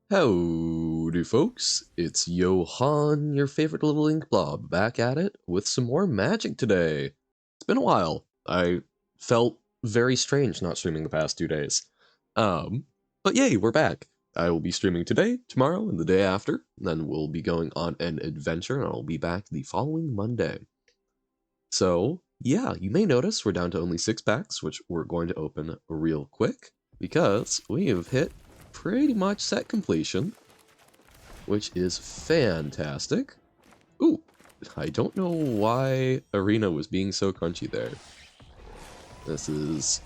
Howdy folks, it's Johan, your favorite little ink blob, back at it with some more magic today. It's been a while. I felt very strange not streaming the past 2 days. But yay, we're back. I will be streaming today, tomorrow, and the day after. Then we'll be going on an adventure, and I'll be back the following Monday. So, yeah, you may notice we're down to only 6 packs, which we're going to open real quick, because we have hit pretty much set completion, which is fantastic. Ooh, I don't know why Arena was being so crunchy there. This is...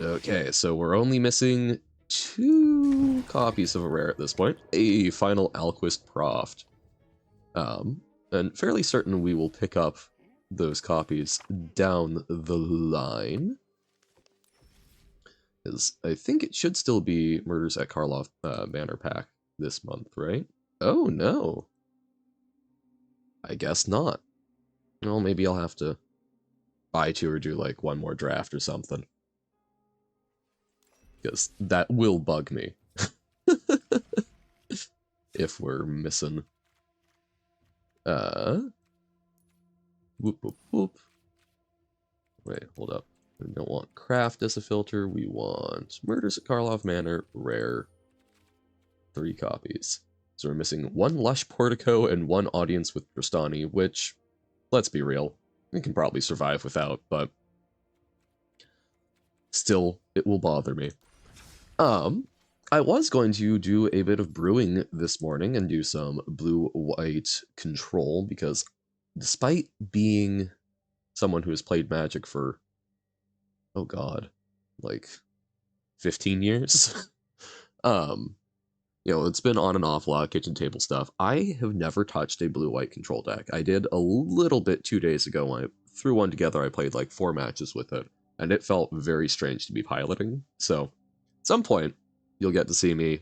Okay, so we're only missing 2 copies of a rare at this point. A final Alquist Proft. And fairly certain we will pick up those copies down the line. I think it should still be Murders at Karloff banner pack this month, right? Oh no. I guess not. Well, maybe I'll have to buy 2 or do like one more draft or something. Because that will bug me. If we're missing. Whoop, whoop, whoop. Wait, hold up. We don't want Craft as a filter. We want Murders at Karloff Manor, rare. 3 copies. So we're missing 1 Lush Portico and 1 Audience with Tristani, which, let's be real, we can probably survive without, but still, it will bother me. I was going to do a bit of brewing this morning and do some blue-white control, because despite being someone who has played Magic for, oh god, like 15 years, you know, it's been on and off a lot of kitchen table stuff. I have never touched a blue-white control deck. I did a little bit 2 days ago when I threw one together. I played like 4 matches with it, and it felt very strange to be piloting. So, at some point, you'll get to see me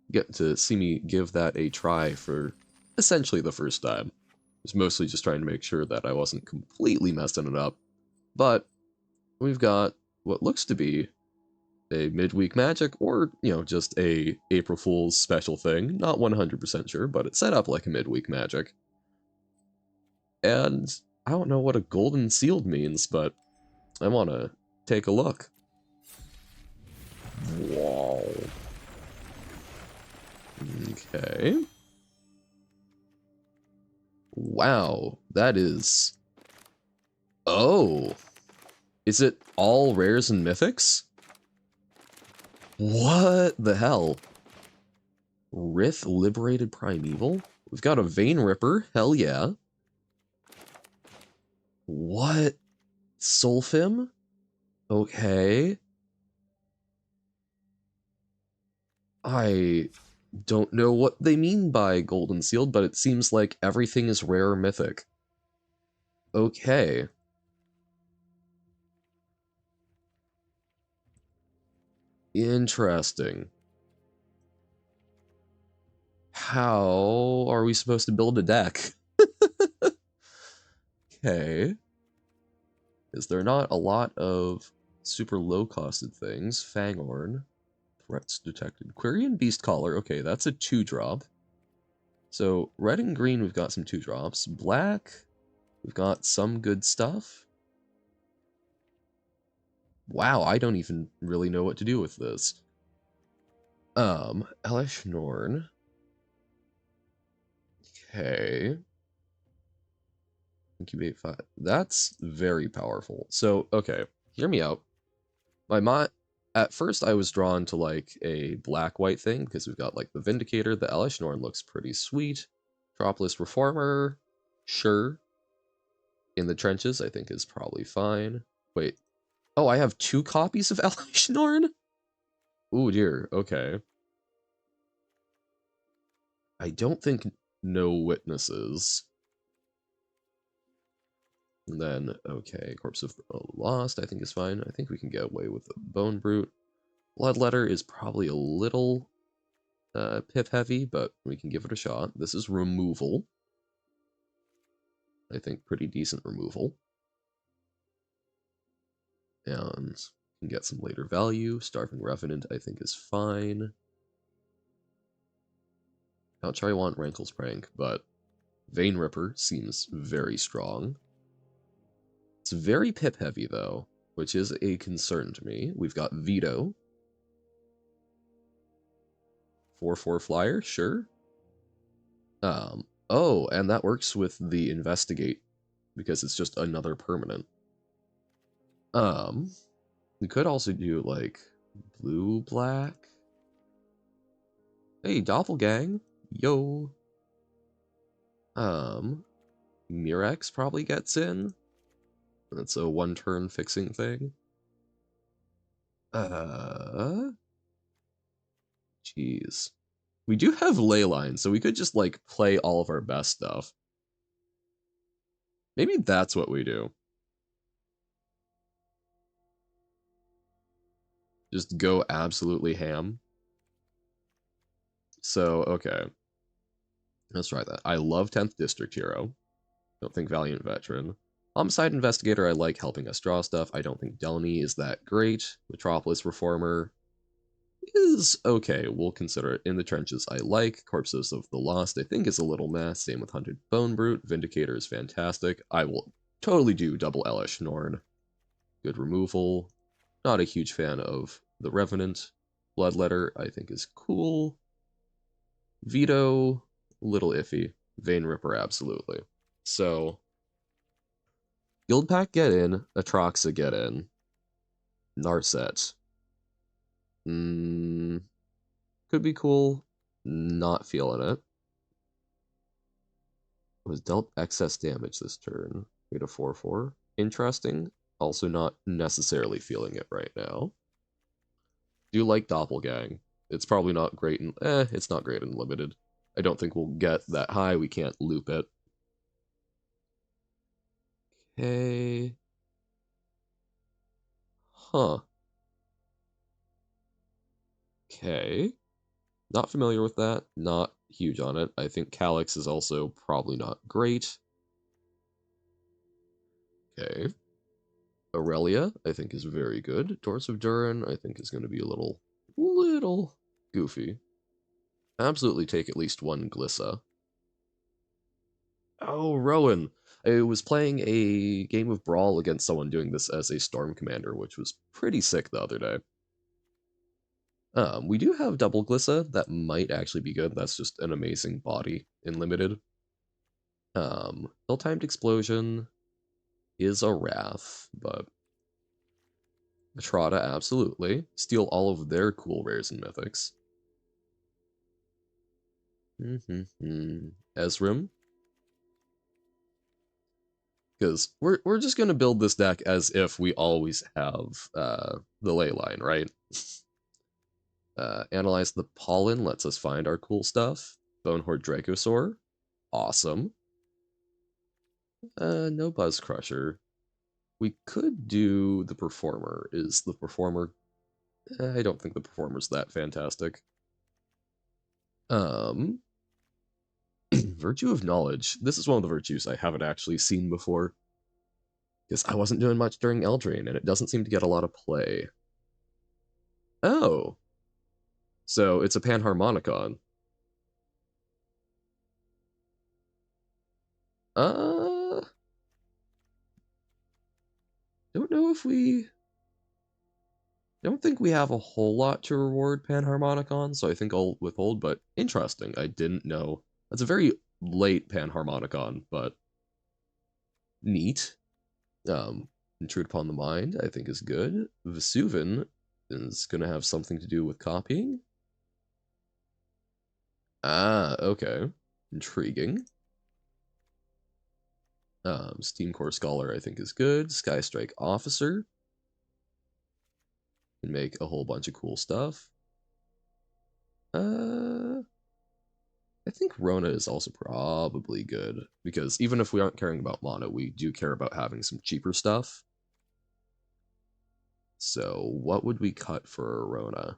give that a try for essentially the first time. I was mostly just trying to make sure that I wasn't completely messing it up. But we've got what looks to be a midweek magic, or, you know, just a April Fool's special thing. Not 100% sure, but it's set up like a midweek magic. And I don't know what a golden sealed means, but I want to take a look. Wow. Okay. Wow, that is... Oh! Is it all rares and mythics? What the hell? Rith Liberated Primeval? We've got a Vein Ripper, hell yeah. What? Solfim? Okay. I don't know what they mean by Golden Sealed, but it seems like everything is rare or mythic. Okay. Interesting. How are we supposed to build a deck? Okay. Is there not a lot of super low-costed things? Fangorn. Threats detected. Quirion Beast Collar. Okay, that's a 2-drop. So, red and green, we've got some 2-drops. Black, we've got some good stuff. Wow, I don't even really know what to do with this. Elish Norn. Okay. Incubate 5. That's very powerful. So, okay, hear me out. At first, I was drawn to, like, a black-white thing, because we've got, like, the Vindicator. The Elish Norn looks pretty sweet. Metropolis Reformer, sure. In the Trenches, I think, is probably fine. Wait. Oh, I have 2 copies of Elish Norn? Ooh, dear, okay. I don't think No Witnesses. And then, okay, Corpse of Lost, I think is fine. I think we can get away with the Bone Brute. Bloodletter is probably a little pip heavy, but we can give it a shot. This is removal. I think pretty decent removal. And can get some later value. Starving Revenant, I think, is fine. Not sure I want Rankle's Prank, but Vein Ripper seems very strong. It's very pip heavy though, which is a concern to me. We've got Veto. 4/4 flyer, sure. Oh, and that works with the Investigate, because it's just another permanent. We could also do, like, blue-black. Hey, Doppelgang. Yo. Murex probably gets in. That's a one-turn fixing thing. Jeez. We do have Leyline, so we could just, like, play all of our best stuff. Maybe that's what we do. Just go absolutely ham. So, okay. Let's try that. I love 10th District Hero. Don't think Valiant Veteran. Homicide Investigator, I like helping us draw stuff. I don't think Delny is that great. Metropolis Reformer is okay. We'll consider it. In the Trenches, I like. Corpses of the Lost, I think, is a little meh. Same with Hunted Bone Brute. Vindicator is fantastic. I will totally do double Elish Norn. Good removal. Not a huge fan of the Revenant. Bloodletter, I think, is cool. Veto, little iffy. Vein Ripper, absolutely. So, Guild Pack get in, Atroxa get in, Narset. Could be cool, not feeling it. Was dealt excess damage this turn. Made a 4/4. Interesting, also not necessarily feeling it right now. Do like Doppelgang. It's probably not great in, it's not great in limited. I don't think we'll get that high, we can't loop it. Okay. Huh. Okay. Not familiar with that. Not huge on it. I think Calyx is also probably not great. Okay. Aurelia, I think, is very good. Doors of Durin, I think, is going to be a little goofy. Absolutely take at least one Glissa. Oh, Rowan. I was playing a game of Brawl against someone doing this as a Storm Commander, which was pretty sick the other day. We do have double Glissa. That might actually be good. That's just an amazing body in limited. Ill-timed Explosion is a Wrath, but Matrada, absolutely. Steal all of their cool rares and mythics. Ezrim. Because we're just gonna build this deck as if we always have the Leyline, right? Analyze the Pollen lets us find our cool stuff. Bonehorde Dracosaur. Awesome. No Buzz Crusher. We could do the Performer. Is the Performer... I don't think the Performer's that fantastic. Virtue of Knowledge. This is one of the virtues I haven't actually seen before. Because I wasn't doing much during Eldraine, and it doesn't seem to get a lot of play. Oh. So it's a Panharmonicon. Don't know if we... Don't think we have a whole lot to reward Panharmonicon, so I think I'll withhold, but interesting. I didn't know. That's a very late Panharmonicon, but neat. Intrude Upon the Mind, I think, is good. Vesuvan is going to have something to do with copying. Ah, okay. Intriguing. Steam Core Scholar, I think, is good. Skystrike Officer can make a whole bunch of cool stuff. I think Rona is also probably good, because even if we aren't caring about mana, we do care about having some cheaper stuff. So what would we cut for Rona?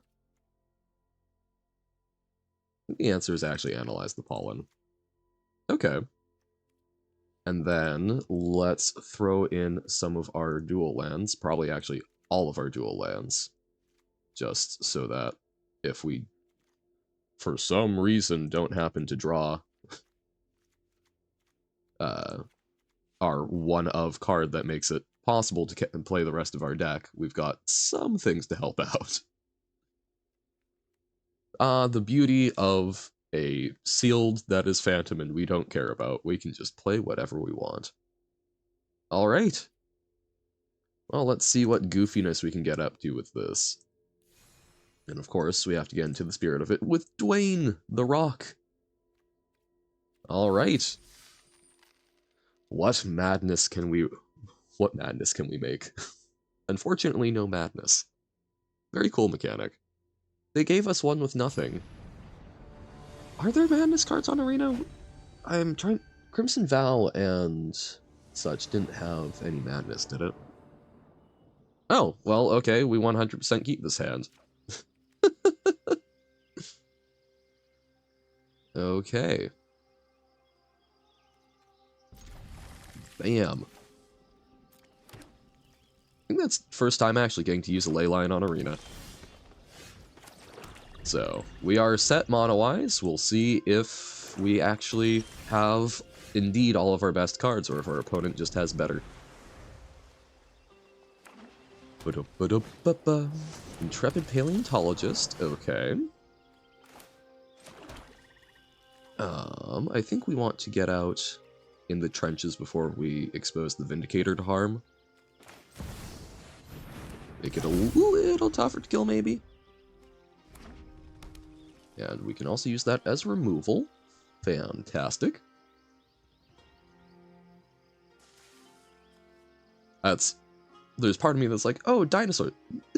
The answer is actually Analyze the Pollen. Okay. And then let's throw in some of our dual lands, probably actually all of our dual lands, just so that if we for some reason, don't happen to draw our one-of card that makes it possible to play the rest of our deck, we've got some things to help out. The beauty of a sealed that is Phantom and we don't care about. We can just play whatever we want. Alright. Well, let's see what goofiness we can get up to with this. And of course, we have to get into the spirit of it with Dwayne, the Rock. Alright. What madness can we make? Unfortunately, no madness. Very cool mechanic. They gave us one with nothing. Are there madness cards on Arena? I'm trying... Crimson Vow and such didn't have any madness, did it? Oh, well, okay, we 100% keep this hand. Okay. Bam. I think that's the first time actually getting to use a Leyline on Arena. So, we are set mono-wise. We'll see if we actually have, indeed, all of our best cards, or if our opponent just has better. Intrepid Paleontologist, okay. I think we want to get out in the trenches before we expose the Vindicator to harm. Make it a little tougher to kill, maybe. And we can also use that as removal. Fantastic. There's part of me that's like, oh, dinosaur.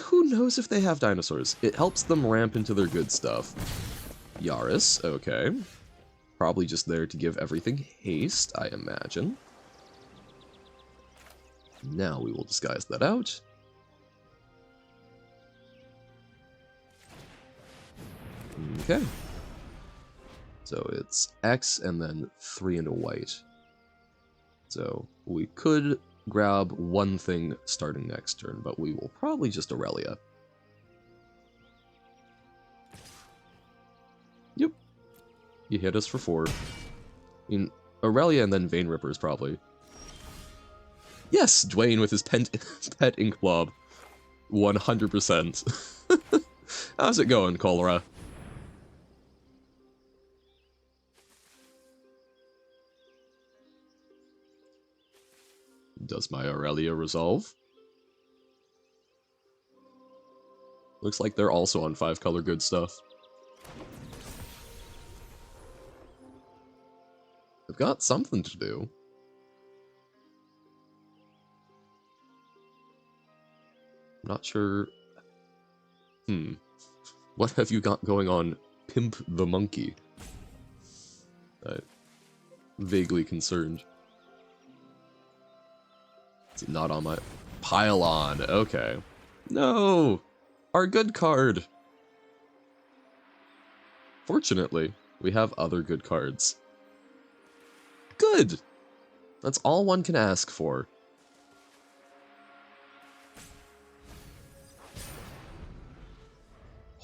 Who knows if they have dinosaurs? It helps them ramp into their good stuff. Yaris, okay. Probably just there to give everything haste, I imagine. Now we will disguise that out. Okay. So it's X and then 3 into white. So we could grab one thing starting next turn, but we will probably just Aurelia. Yep. You hit us for 4. I mean, Aurelia and then Vein Rippers, probably. Yes, Dwayne with his pet ink blob. 100%. How's it going, Cholera? Does my Aurelia resolve? Looks like they're also on 5-color good stuff. I've got something to do. I'm not sure... What have you got going on, Pimp the Monkey? I'm vaguely concerned. Is it not on my... Pylon, okay. No! Our good card! Fortunately, we have other good cards. Good! That's all one can ask for.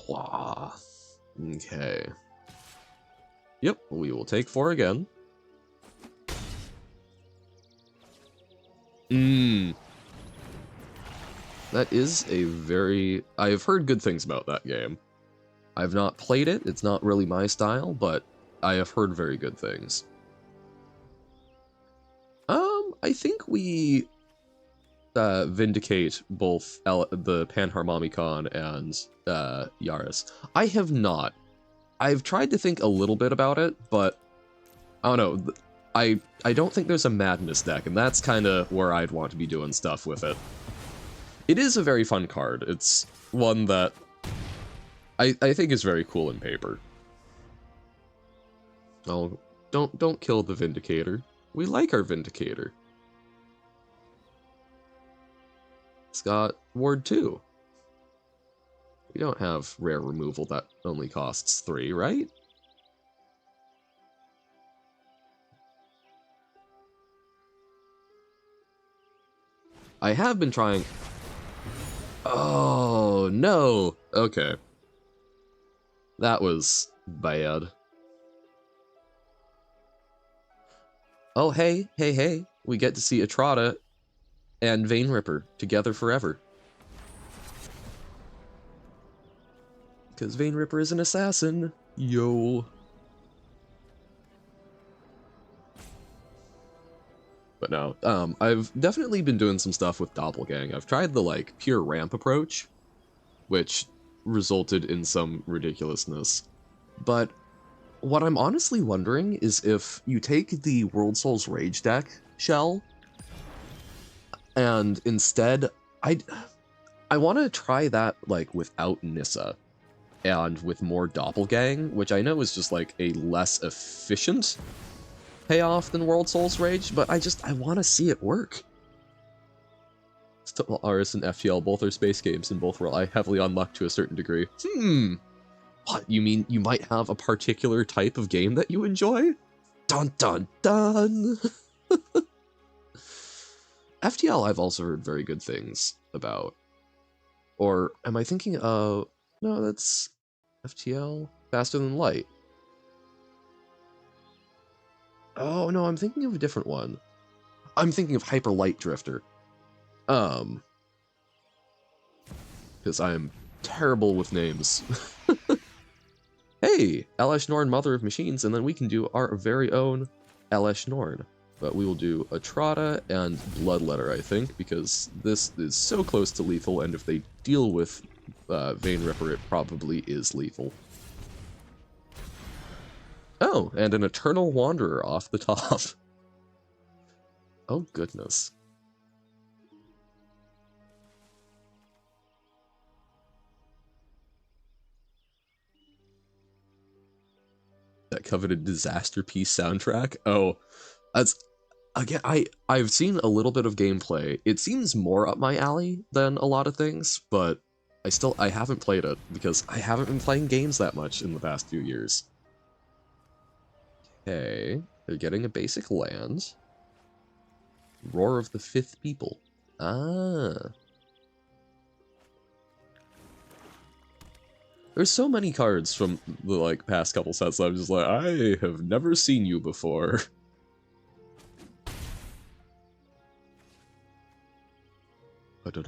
Wah. Okay. Yep, we will take 4 again. That is a very... I've heard good things about that game. I've not played it, it's not really my style, but I have heard very good things. I think we vindicate both the Panharmomicon and Yaris. I have not. I've tried to think a little bit about it, but I don't know. I don't think there's a Madness deck, and that's kind of where I'd want to be doing stuff with it. It is a very fun card. It's one that I think is very cool in paper. Oh, don't kill the Vindicator. We like our Vindicator. It's got Ward 2. We don't have rare removal that only costs 3, right? I have been trying... Oh, no! Okay. That was bad. Oh, hey, hey, hey. We get to see Etrata and Vein Ripper together forever. Because Vein Ripper is an assassin. Yo. But no, I've definitely been doing some stuff with Doppelgang. I've tried the, like, pure ramp approach, which resulted in some ridiculousness. But what I'm honestly wondering is if you take the World Souls Rage deck shell, and instead, I want to try that, like, without Nissa, and with more Doppelgang, which I know is just, like, a less efficient payoff than World Souls Rage, but I want to see it work. Still, RS and FTL, both are space games, and both rely heavily on luck to a certain degree. What, you mean you might have a particular type of game that you enjoy? Dun dun dun! FTL I've also heard very good things about. Or am I thinking of... No, that's... FTL? Faster Than Light. Oh, no, I'm thinking of a different one. I'm thinking of Hyper Light Drifter. Because I'm terrible with names. Hey, Elesh Norn, Mother of Machines, and then we can do our very own Elesh Norn. But we will do Etrata and Bloodletter, I think, because this is so close to lethal, and if they deal with Vein Ripper, it probably is lethal. Oh, and an Eternal Wanderer off the top. Oh, goodness. That coveted Disaster Piece soundtrack? Oh, that's... Again, I've seen a little bit of gameplay. It seems more up my alley than a lot of things, but I haven't played it, because I haven't been playing games that much in the past few years. Okay, they're getting a basic land. Roar of the Fifth People. Ah. There's so many cards from the, like, past couple sets that I'm just like, I have never seen you before. Because,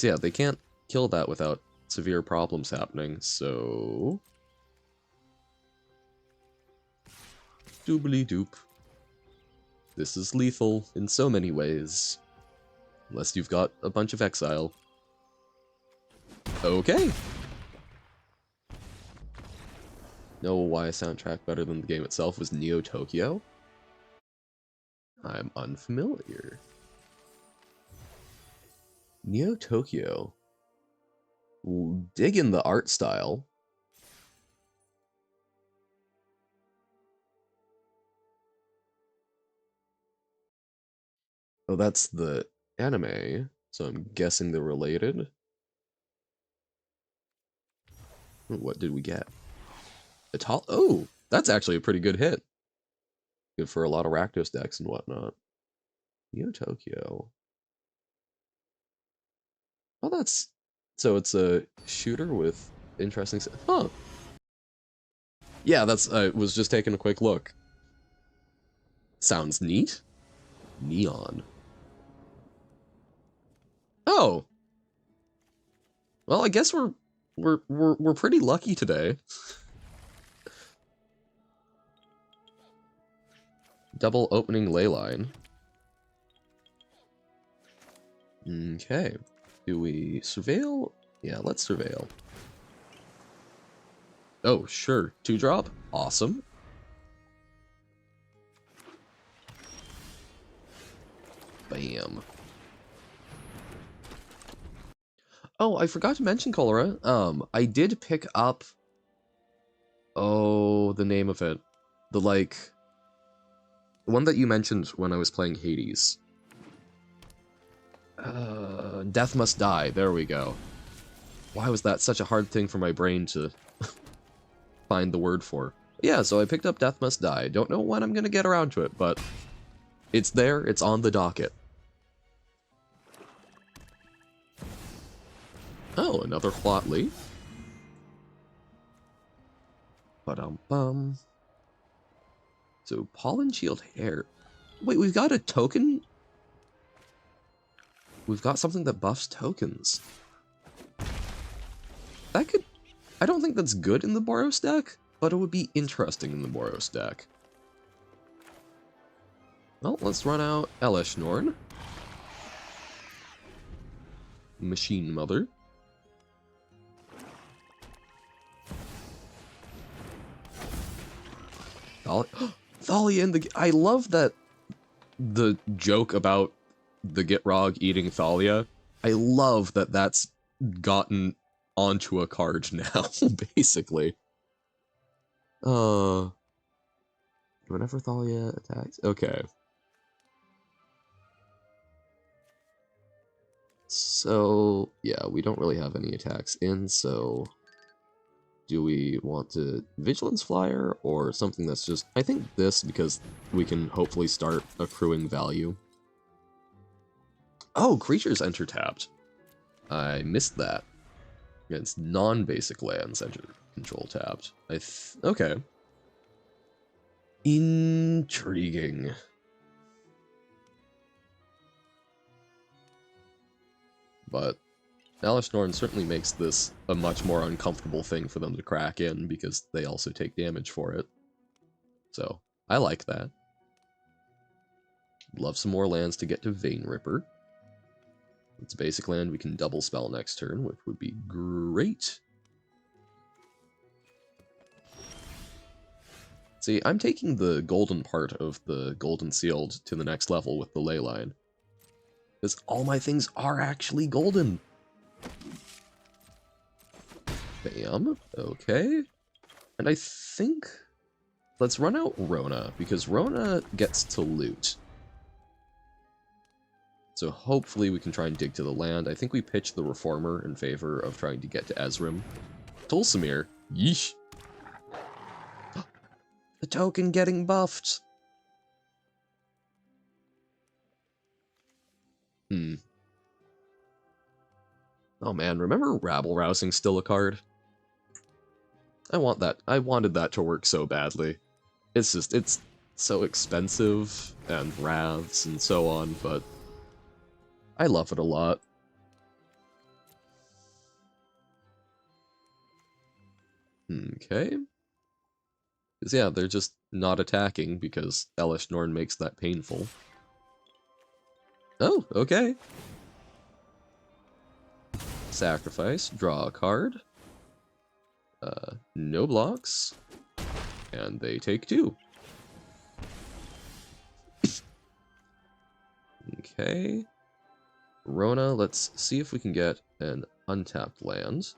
yeah, they can't kill that without severe problems happening, so... Doobly doop. This is lethal in so many ways. Unless you've got a bunch of exile. Okay! Know why a soundtrack better than the game itself was Neo Tokyo? I'm unfamiliar. Neo Tokyo. Dig in the art style. Oh, that's the anime, so I'm guessing they're related. What did we get? Oh, that's actually a pretty good hit. Good for a lot of Rakdos decks and whatnot. Neo Tokyo. Oh, that's... So it's a shooter with interesting... Huh. Yeah, that's... I was just taking a quick look. Sounds neat. Neon. Oh. Well, I guess we're pretty lucky today. Double opening Leyline. Okay. Do we surveil? Yeah, let's surveil. Oh, sure. 2-drop? Awesome. Bam. Oh, I forgot to mention, Cholera. I did pick up... Oh, the name of it. The, like... The one that you mentioned when I was playing Hades. Death Must Die. There we go. Why was that such a hard thing for my brain to find the word for? Yeah, so I picked up Death Must Die. Don't know when I'm gonna get around to it, but it's there. It's on the docket. Oh, another Huatli. Ba-dum-bum. So, Pollen Shield Hair. Wait, we've got a token? We've got something that buffs tokens. That could... I don't think that's good in the Boros deck, but it would be interesting in the Boros deck. Well, let's run out Eleshnorn. Machine Mother. Thalia and the... I love that the joke about the Gitrog eating Thalia. I love that that's gotten onto a card now, basically. Whenever Thalia attacks... Okay. So, yeah, we don't really have any attacks in, so... Do we want to Vigilance Flyer, or something that's just... I think this, because we can hopefully start accruing value. Oh, creatures enter tapped. I missed that. It's non-basic lands enter control tapped. Okay. Intriguing. But Eleshnorn certainly makes this a much more uncomfortable thing for them to crack in, because they also take damage for it. So, I like that. Love some more lands to get to Vein Ripper. It's a basic land we can double spell next turn, which would be great. See, I'm taking the golden part of the Golden Sealed to the next level with the Leyline. Because all my things are actually golden. Bam. Okay. And I think... Let's run out Rona, because Rona gets to loot. So hopefully we can try and dig to the land. I think we pitched the Reformer in favor of trying to get to Ezrim. Tulsamir. Yeesh. The token getting buffed. Oh man, remember Rabble Rousing still a card? I want that. I wanted that to work so badly. It's just, it's so expensive, and wraths and so on, but I love it a lot. Okay. Because yeah, they're just not attacking because Eleshnorn makes that painful. Oh, okay. Sacrifice, draw a card. No blocks. And they take 2. Okay. Rona, let's see if we can get an untapped land.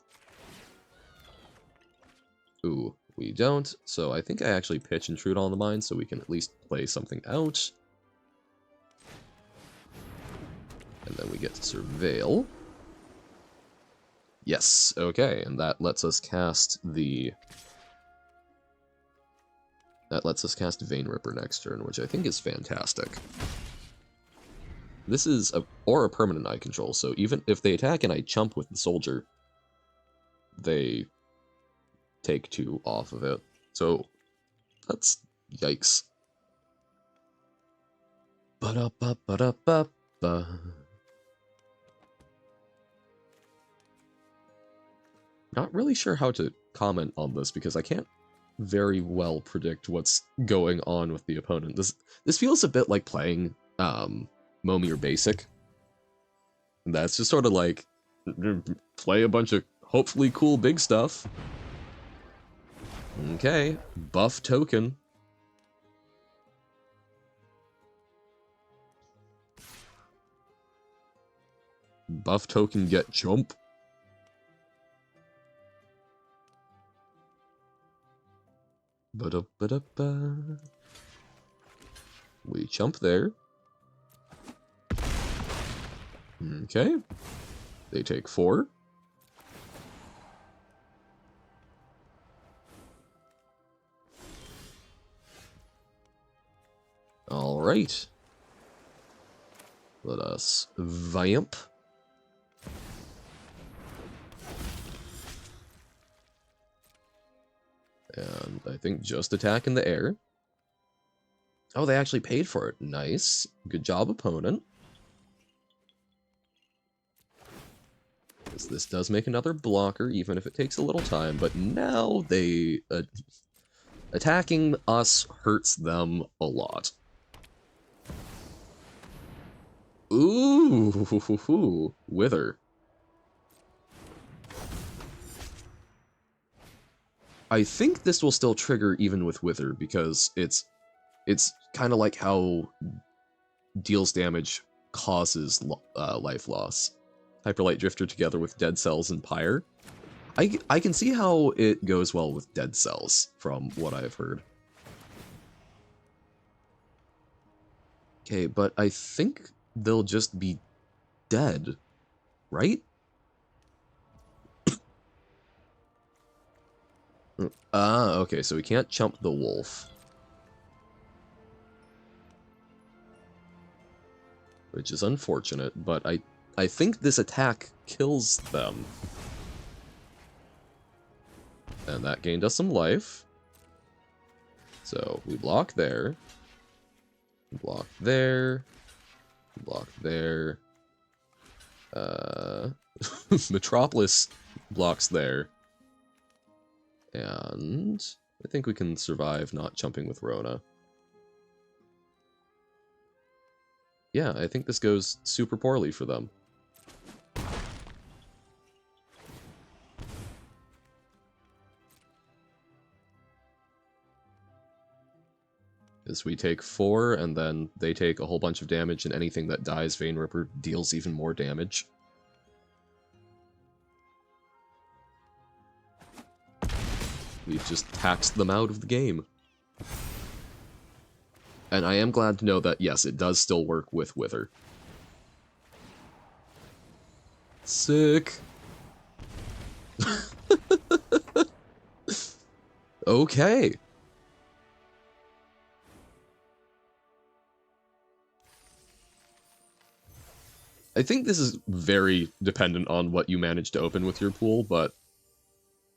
Ooh, we don't, so I think I actually pitch Intrude on the Mind so we can at least play something out. And then we get to Surveil. Yes, okay, and that lets us cast the... That lets us cast Vein Ripper next turn, which I think is fantastic. This is a permanent I control, so even if they attack and I chump with the soldier, they take 2 off of it. So that's yikes. Ba-da-ba-ba-da-ba-ba. Not really sure how to comment on this because I can't very well predict what's going on with the opponent. This feels a bit like playing Momir Basic. That's just sort of like play a bunch of hopefully cool big stuff. Okay, buff token. Buff token get chump. Ba-da-ba-da-ba. We chump there. Okay. They take 4. Alright. Let us vamp. And I think just attack in the air. Oh, they actually paid for it. Nice. Good job, opponent. Because this does make another blocker, even if it takes a little time. But now they... attacking us hurts them a lot. Ooh, Wither. I think this will still trigger even with Wither, because it's kind of like how deals damage causes life loss. Hyperlight Drifter together with Dead Cells and Pyre. I can see how it goes well with Dead Cells, from what I've heard. Okay, but I think they'll just be dead, right? Ah, okay, so we can't chump the wolf. Which is unfortunate, but I think this attack kills them. And that gained us some life. So we block there. Block there. Block there. Metropolis blocks there. And I think we can survive not jumping with Rona. Yeah, I think this goes super poorly for them. Because we take 4, and then they take a whole bunch of damage, and anything that dies Vein Ripper deals even more damage. We've just taxed them out of the game. And I am glad to know that, yes, it does still work with Wither. Sick. Okay. I think this is very dependent on what you manage to open with your pool, but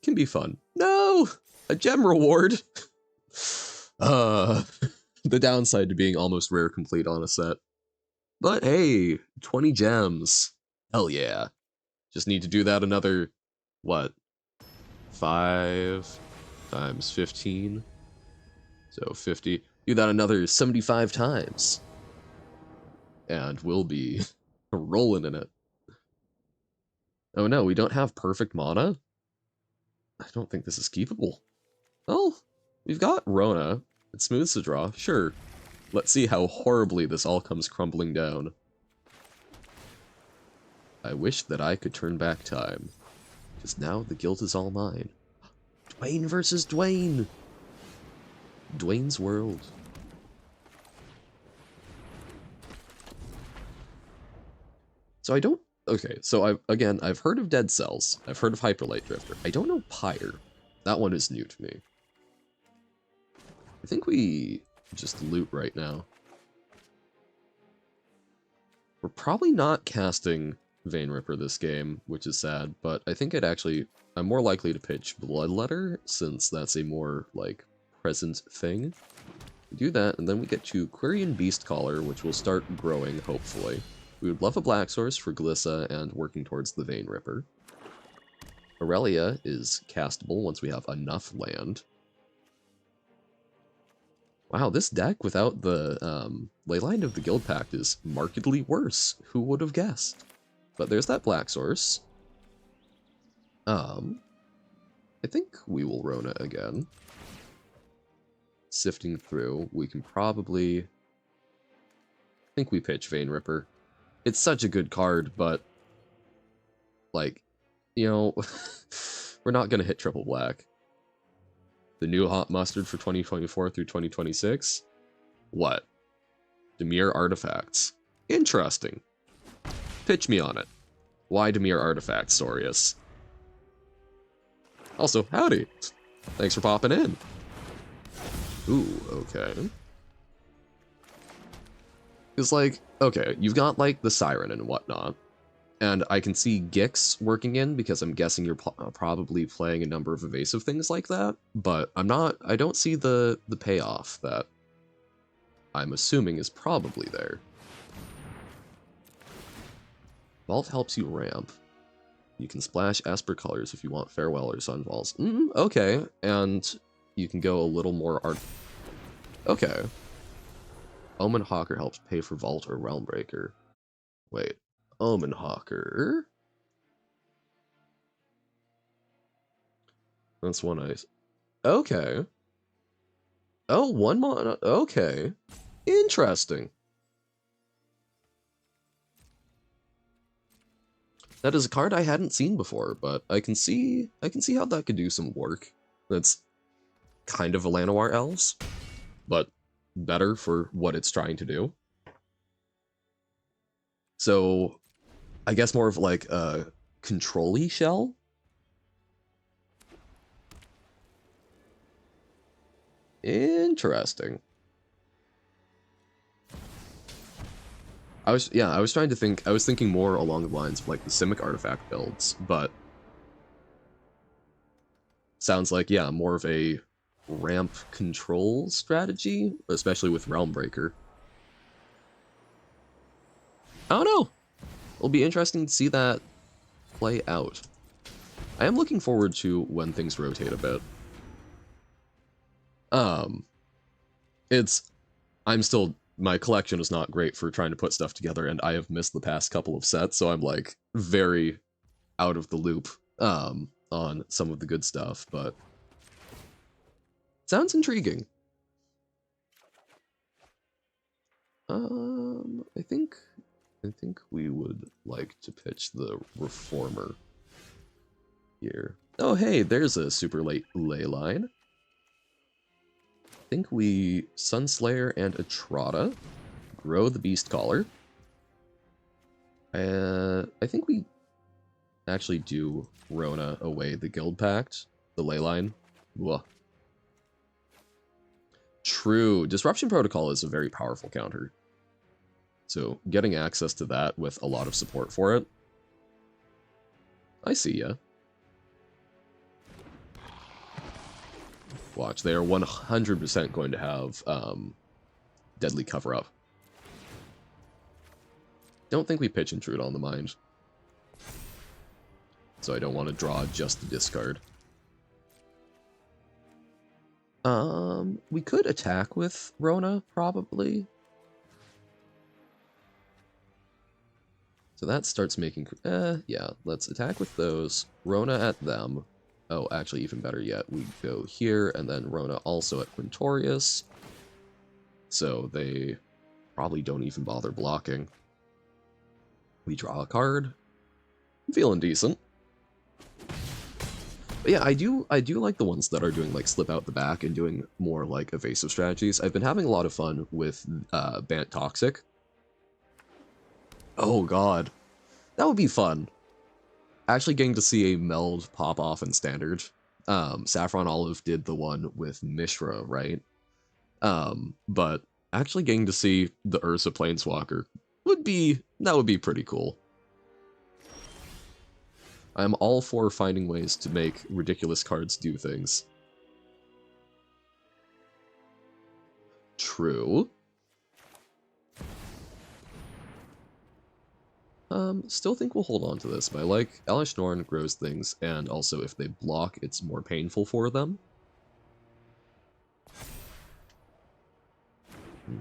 it can be fun. No! A gem reward! The downside to being almost rare complete on a set. But hey, 20 gems. Hell yeah. Just need to do that another, what? 5 times 15? So 50. Do that another 75 times. And we'll be rolling in it. Oh no, we don't have perfect mana? I don't think this is keepable. Well, we've got Rona. It smooths the draw, sure. Let's see how horribly this all comes crumbling down. I wish that I could turn back time. Because now the guilt is all mine. Dwayne versus Dwayne! Dwayne's world. So I don't... Okay, so I've heard of Dead Cells. I've heard of Hyperlight Drifter. I don't know Pyre. That one is new to me. I think we just loot right now. We're probably not casting Vein Ripper this game, which is sad, but I think I'm more likely to pitch Bloodletter, since that's a more, like, present thing. We do that, and then we get to Quirion Beastcaller, which will start growing, hopefully. We would love a Black Source for Glissa and working towards the Vein Ripper. Aurelia is castable once we have enough land. Wow, this deck without the Leyline of the Guild Pact is markedly worse. Who would have guessed? But there's that Black Source. I think we will Rona again. Sifting through, we can probably... I think we pitch Vein Ripper. It's such a good card, but... like, you know... we're not gonna hit triple black. The new hot mustard for 2024 through 2026? What? Dimir Artifacts. Interesting. Pitch me on it. Why Dimir Artifacts, Sorius? Also, howdy. Thanks for popping in. Ooh, okay. It's like, okay, you've got, like, the Siren and whatnot. And I can see Gix working in, because I'm guessing you're probably playing a number of evasive things like that, but I don't see the payoff that I'm assuming is probably there. Vault helps you ramp. You can splash Esper colors if you want Farewell or Sunfalls. Okay, and you can go a little more art. Okay. Omen Hawker helps pay for Vault or Realm Breaker. Wait, Omen Hawker? That's one ice. Okay. Oh, one mana. Okay. Interesting. That is a card I hadn't seen before, but I can see how that could do some work. That's kind of a Llanowar Elves, but better for what it's trying to do. So, I guess more of like a control-y shell? Interesting. I was thinking more along the lines of like the Simic artifact builds, but sounds like, yeah, more of a ramp control strategy, especially with Realm Breaker. I don't know. It'll be interesting to see that play out. I am looking forward to when things rotate a bit. My collection is not great for trying to put stuff together, and I have missed the past couple of sets, so I'm like very out of the loop on some of the good stuff, but sounds intriguing. I think we would like to pitch the Reformer here. Oh hey, there's a super late Leyline. I think we Sunslayer and Atrata, grow the Beast Caller. I think we actually do Rona away the Guild Pact, the Leyline. Whoa. True, Disruption Protocol is a very powerful counter. So getting access to that with a lot of support for it. I see ya. Watch, they are 100% going to have Deadly Cover-Up. Don't think we pitch Intrude on the mind. So I don't want to draw just the discard. We could attack with Rona, probably. So that starts making... yeah, let's attack with those. Rona at them. Oh, actually, even better yet, we go here, and then Rona also at Quintorius. So they probably don't even bother blocking. We draw a card. I'm feeling decent. But yeah, I do like the ones that are doing like slip out the back and doing more like evasive strategies. I've been having a lot of fun with Bant Toxic. Oh god. That would be fun. Actually getting to see a meld pop off in Standard. Saffron Olive did the one with Mishra, right? But actually getting to see the Ursa Planeswalker would be pretty cool. I'm all for finding ways to make ridiculous cards do things. True. Still think we'll hold on to this, but I like Elesh Norn grows things, and also if they block, it's more painful for them.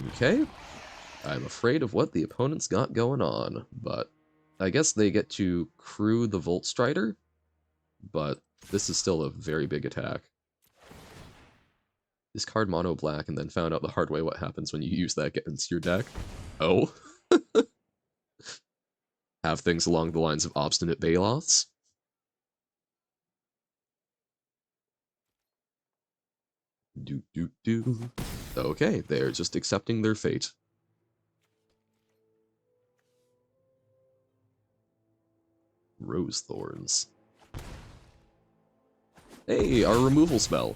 Okay. I'm afraid of what the opponent's got going on, but I guess they get to crew the Volt Strider, but this is still a very big attack. Discard mono black and then found out the hard way what happens when you use that against your deck. Oh. Have things along the lines of Obstinate Baloths. Do. Okay, they're just accepting their fate. Rose Thorns. Hey, our removal spell.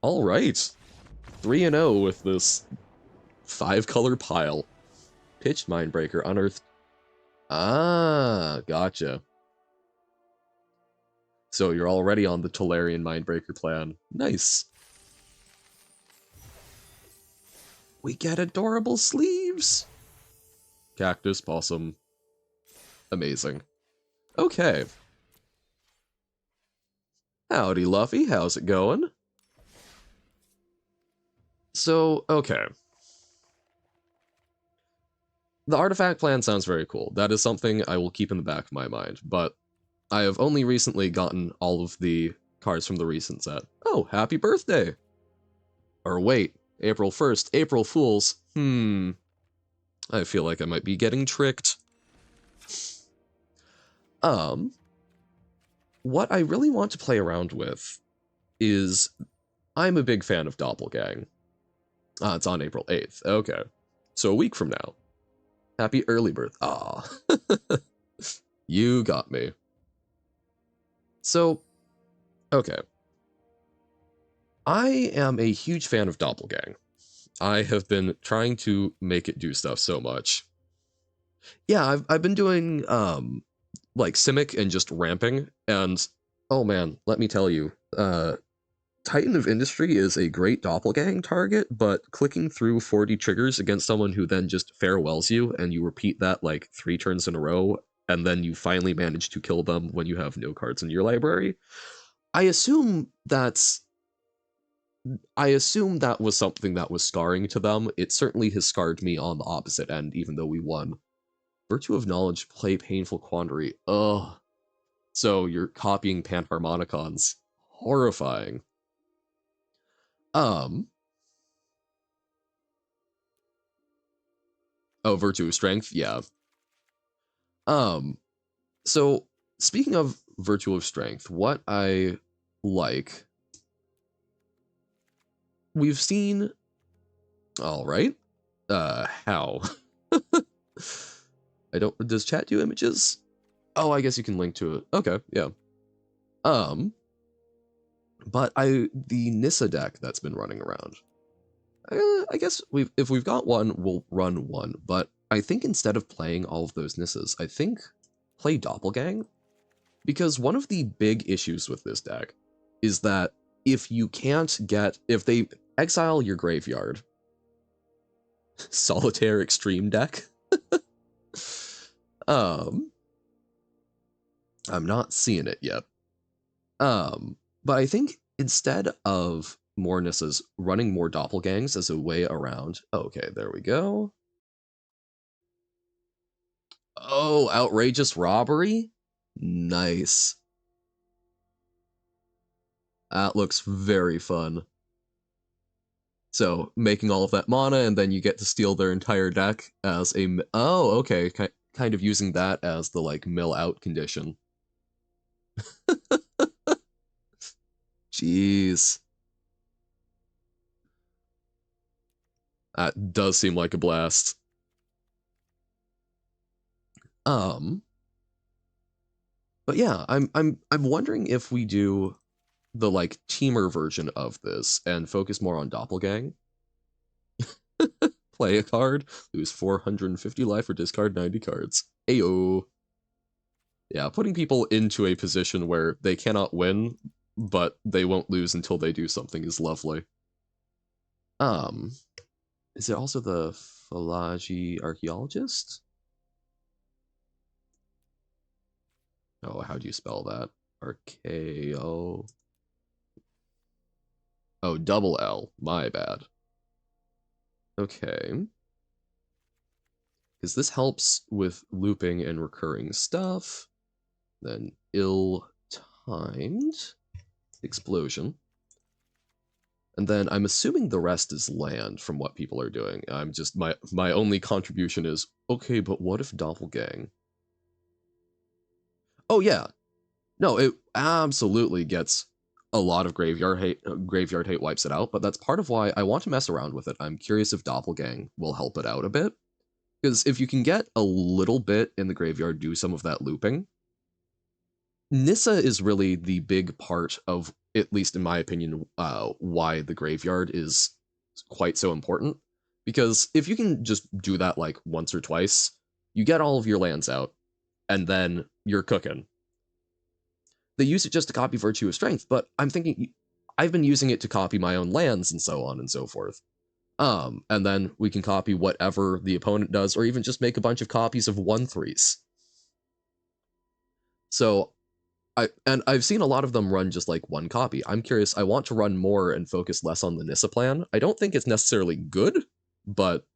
Alright. 3-0 with this 5-color pile. Pitched Mindbreaker, Unearthed Ah, gotcha. So you're already on the Tolarian Mindbreaker plan. Nice. We get adorable sleeves. Cactus, possum. Amazing. Okay. Howdy, Luffy. How's it going? So, okay. The artifact plan sounds very cool. That is something I will keep in the back of my mind, but I have only recently gotten all of the cards from the recent set. Oh, happy birthday! Or wait, April 1st, April Fools. I feel like I might be getting tricked. What I really want to play around with is, I'm a big fan of Doppelgang. Ah, it's on April 8th. Okay. So a week from now. Happy early birth. Ah. You got me. So, okay. I am a huge fan of Doppelgang. I have been trying to make it do stuff so much. Yeah, I've been doing like Simic and just ramping, and oh man, let me tell you, Titan of Industry is a great doppelgang target, but clicking through 40 triggers against someone who then just farewells you, and you repeat that like 3 turns in a row, and then you finally manage to kill them when you have no cards in your library. I assume that's I assume that was something that was scarring to them. It certainly has scarred me on the opposite end, even though we won. Virtue of Knowledge, play Painful Quandary. Ugh. So you're copying Panharmonicons. Horrifying. Um, oh, Virtue of Strength, yeah. Um, so speaking of Virtue of Strength, what I like, we've seen, all right, how? I don't, does chat do images? Oh, I guess you can link to it. Okay, yeah. But the Nissa deck that's been running around, I guess if we've got one, we'll run one. But I think instead of playing all of those Nissas, I think play Doppelgang, because one of the big issues with this deck is that if they exile your graveyard, Solitaire Extreme deck. I'm not seeing it yet. But I think instead of more Nissas, running more Doppelgangs as a way around. Okay, there we go. Oh, outrageous robbery? Nice. That looks very fun. So, making all of that mana, and then you get to steal their entire deck as a... Oh, okay, kind of using that as the, like, mill out condition. Jeez. That does seem like a blast. But yeah, I'm wondering if we do the like teamer version of this and focus more on Doppelgang. Play a card, lose 450 life or discard 90 cards. Ayo. Yeah, putting people into a position where they cannot win, but they won't lose until they do something is lovely. Is it also the Philagi Archaeologist? Oh, how do you spell that? Archaeo. Oh, double L. My bad. Okay. Because this helps with looping and recurring stuff. Then ill-timed explosion. And then I'm assuming the rest is land from what people are doing. I'm just, my only contribution is, okay, but what if Doppelgang? Oh yeah. No, it absolutely gets a lot of graveyard hate wipes it out, but that's part of why I want to mess around with it. I'm curious if Doppelgang will help it out a bit. Because if you can get a little bit in the graveyard, do some of that looping, Nissa is really the big part of, at least in my opinion, why the graveyard is quite so important. Because if you can just do that like once or twice, You get all of your lands out, and then you're cooking. They use it just to copy Virtue of Strength, but I'm thinking I've been using it to copy my own lands and so on and so forth. And then we can copy whatever the opponent does, or even just make a bunch of copies of 1/3s. So I've seen a lot of them run just like one copy. I'm curious. I want to run more and focus less on the Nissa plan. I don't think it's necessarily good, but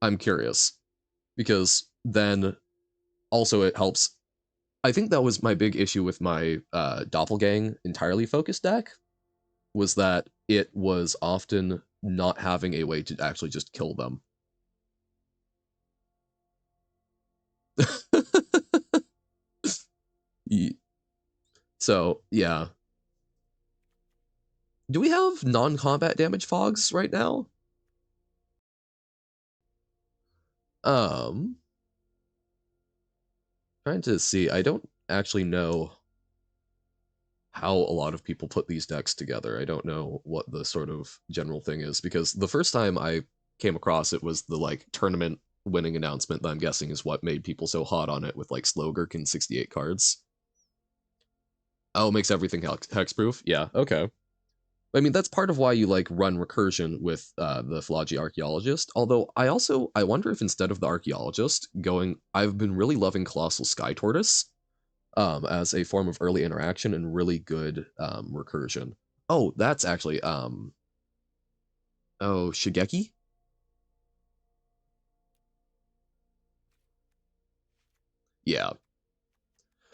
I'm curious because then also it helps. I think that was my big issue with my Doppelgang entirely focused deck, was that it was often not having a way to actually just kill them. So, yeah. Do we have non-combat damage fogs right now? Um, trying to see. I don't actually know how a lot of people put these decks together. I don't know what the sort of general thing is, because the first time I came across it was the like tournament winning announcement that I'm guessing is what made people so hot on it, with like Slogurk and 68 cards. Oh, it makes everything hexproof? Yeah, okay. I mean, that's part of why you like run recursion with the Phlogy Archaeologist. Although I wonder if instead of the Archaeologist going, I've been really loving Colossal Sky Tortoise as a form of early interaction and really good recursion. Oh, that's actually Shigeki? Yeah.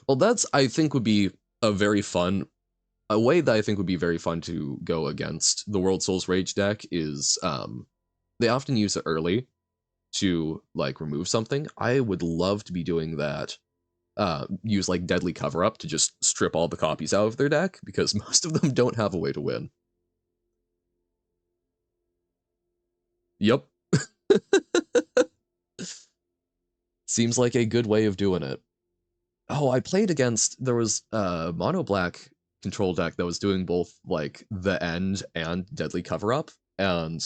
Well, that's I think would be a very fun a way that I think would be very fun to go against the World Souls Rage deck is they often use it early to like remove something. I would love to be doing that. Use like Deadly Cover Up to just strip all the copies out of their deck, because most of them don't have a way to win. Yep. Seems like a good way of doing it. Oh, I played against, there was a mono black control deck that was doing both like the end and Deadly Cover Up, and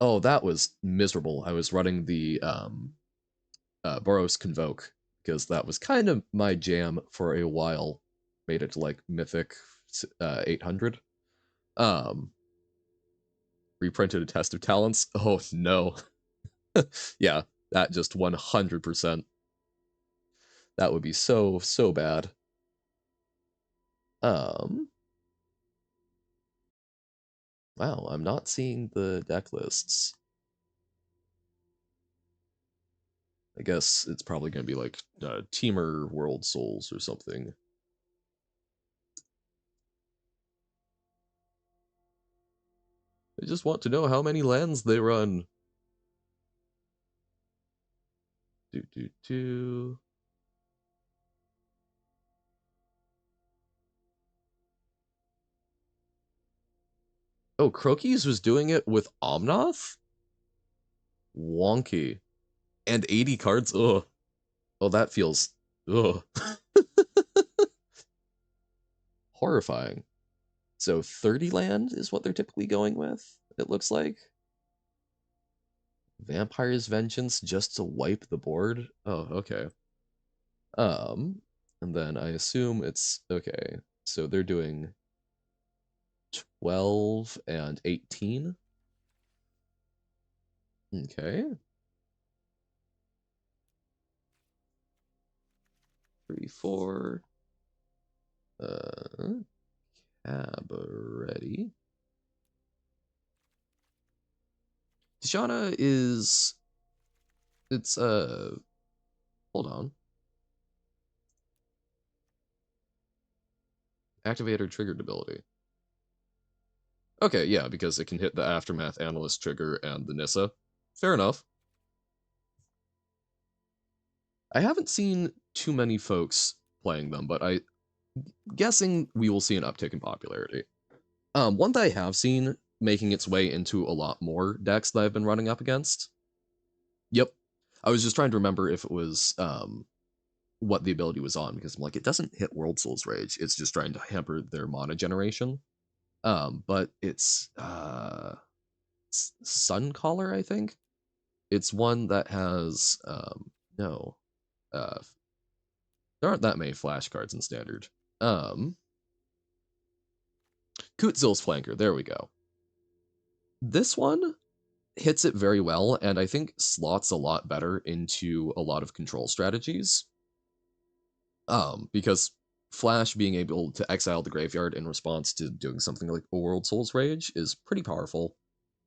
oh, that was miserable. I was running the Boros Convoke because that was kind of my jam for a while. Made it to like Mythic 800. Um, reprinted a Test of Talents. Oh no. Yeah, that just 100%. That would be so, so bad. Um, wow, I'm not seeing the deck lists. I guess it's probably going to be like Teamer World Souls or something. I just want to know how many lands they run. Do. Oh, Crokies was doing it with Omnath? Wonky. And 80 cards? Ugh. Oh, that feels... Ugh. Horrifying. So 30 land is what they're typically going with, it looks like. Vampire's Vengeance just to wipe the board? Oh, okay. And then I assume it's... Okay, so they're doing 12 and 18. Okay. 3, 4. Cabaret. Tishana is... It's, hold on. Activate or triggered ability. Okay, yeah, because it can hit the Aftermath Analyst trigger and the Nissa. Fair enough. I haven't seen too many folks playing them, but I'm guessing we will see an uptick in popularity. One that I have seen making its way into a lot more decks that I've been running up against. Yep. I was just trying to remember if it was what the ability was on, because I'm like, it doesn't hit World Souls Rage. It's just trying to hamper their mana generation. But it's Suncaller, I think. It's one that has No. There aren't that many flashcards in Standard. Kutzil's Flanker, there we go. This one hits it very well, and I think slots a lot better into a lot of control strategies. Because Flash being able to exile the graveyard in response to doing something like a World Soul's Rage is pretty powerful,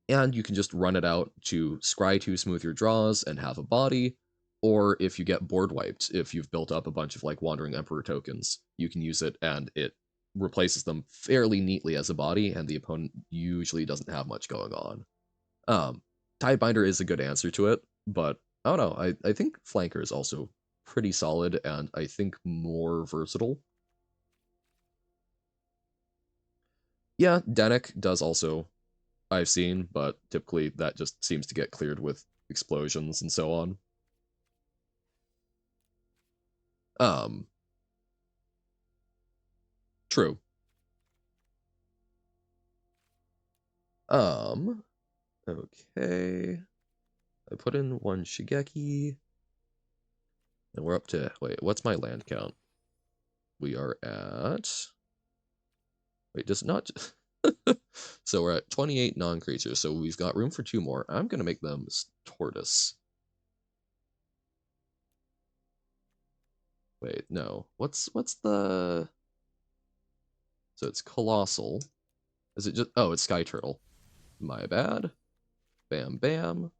and you can just run it out to scry to smooth your draws and have a body, or if you get board wiped, if you've built up a bunch of like Wandering Emperor tokens, you can use it and it replaces them fairly neatly as a body, and the opponent usually doesn't have much going on. Tidebinder is a good answer to it, but I don't know, I think Flanker is also pretty solid, and I think more versatile. Yeah, Danik does also, I've seen, but typically that just seems to get cleared with explosions and so on. True. Okay. I put in one Shigeki. And we're up to, wait, what's my land count? We are at, wait, does not, so we're at 28 non-creatures, so we've got room for 2 more. I'm gonna make them Tortoise. Wait, no, what's the, so it's Colossal. Is it just, oh, it's Sky Turtle. My bad. Bam, bam.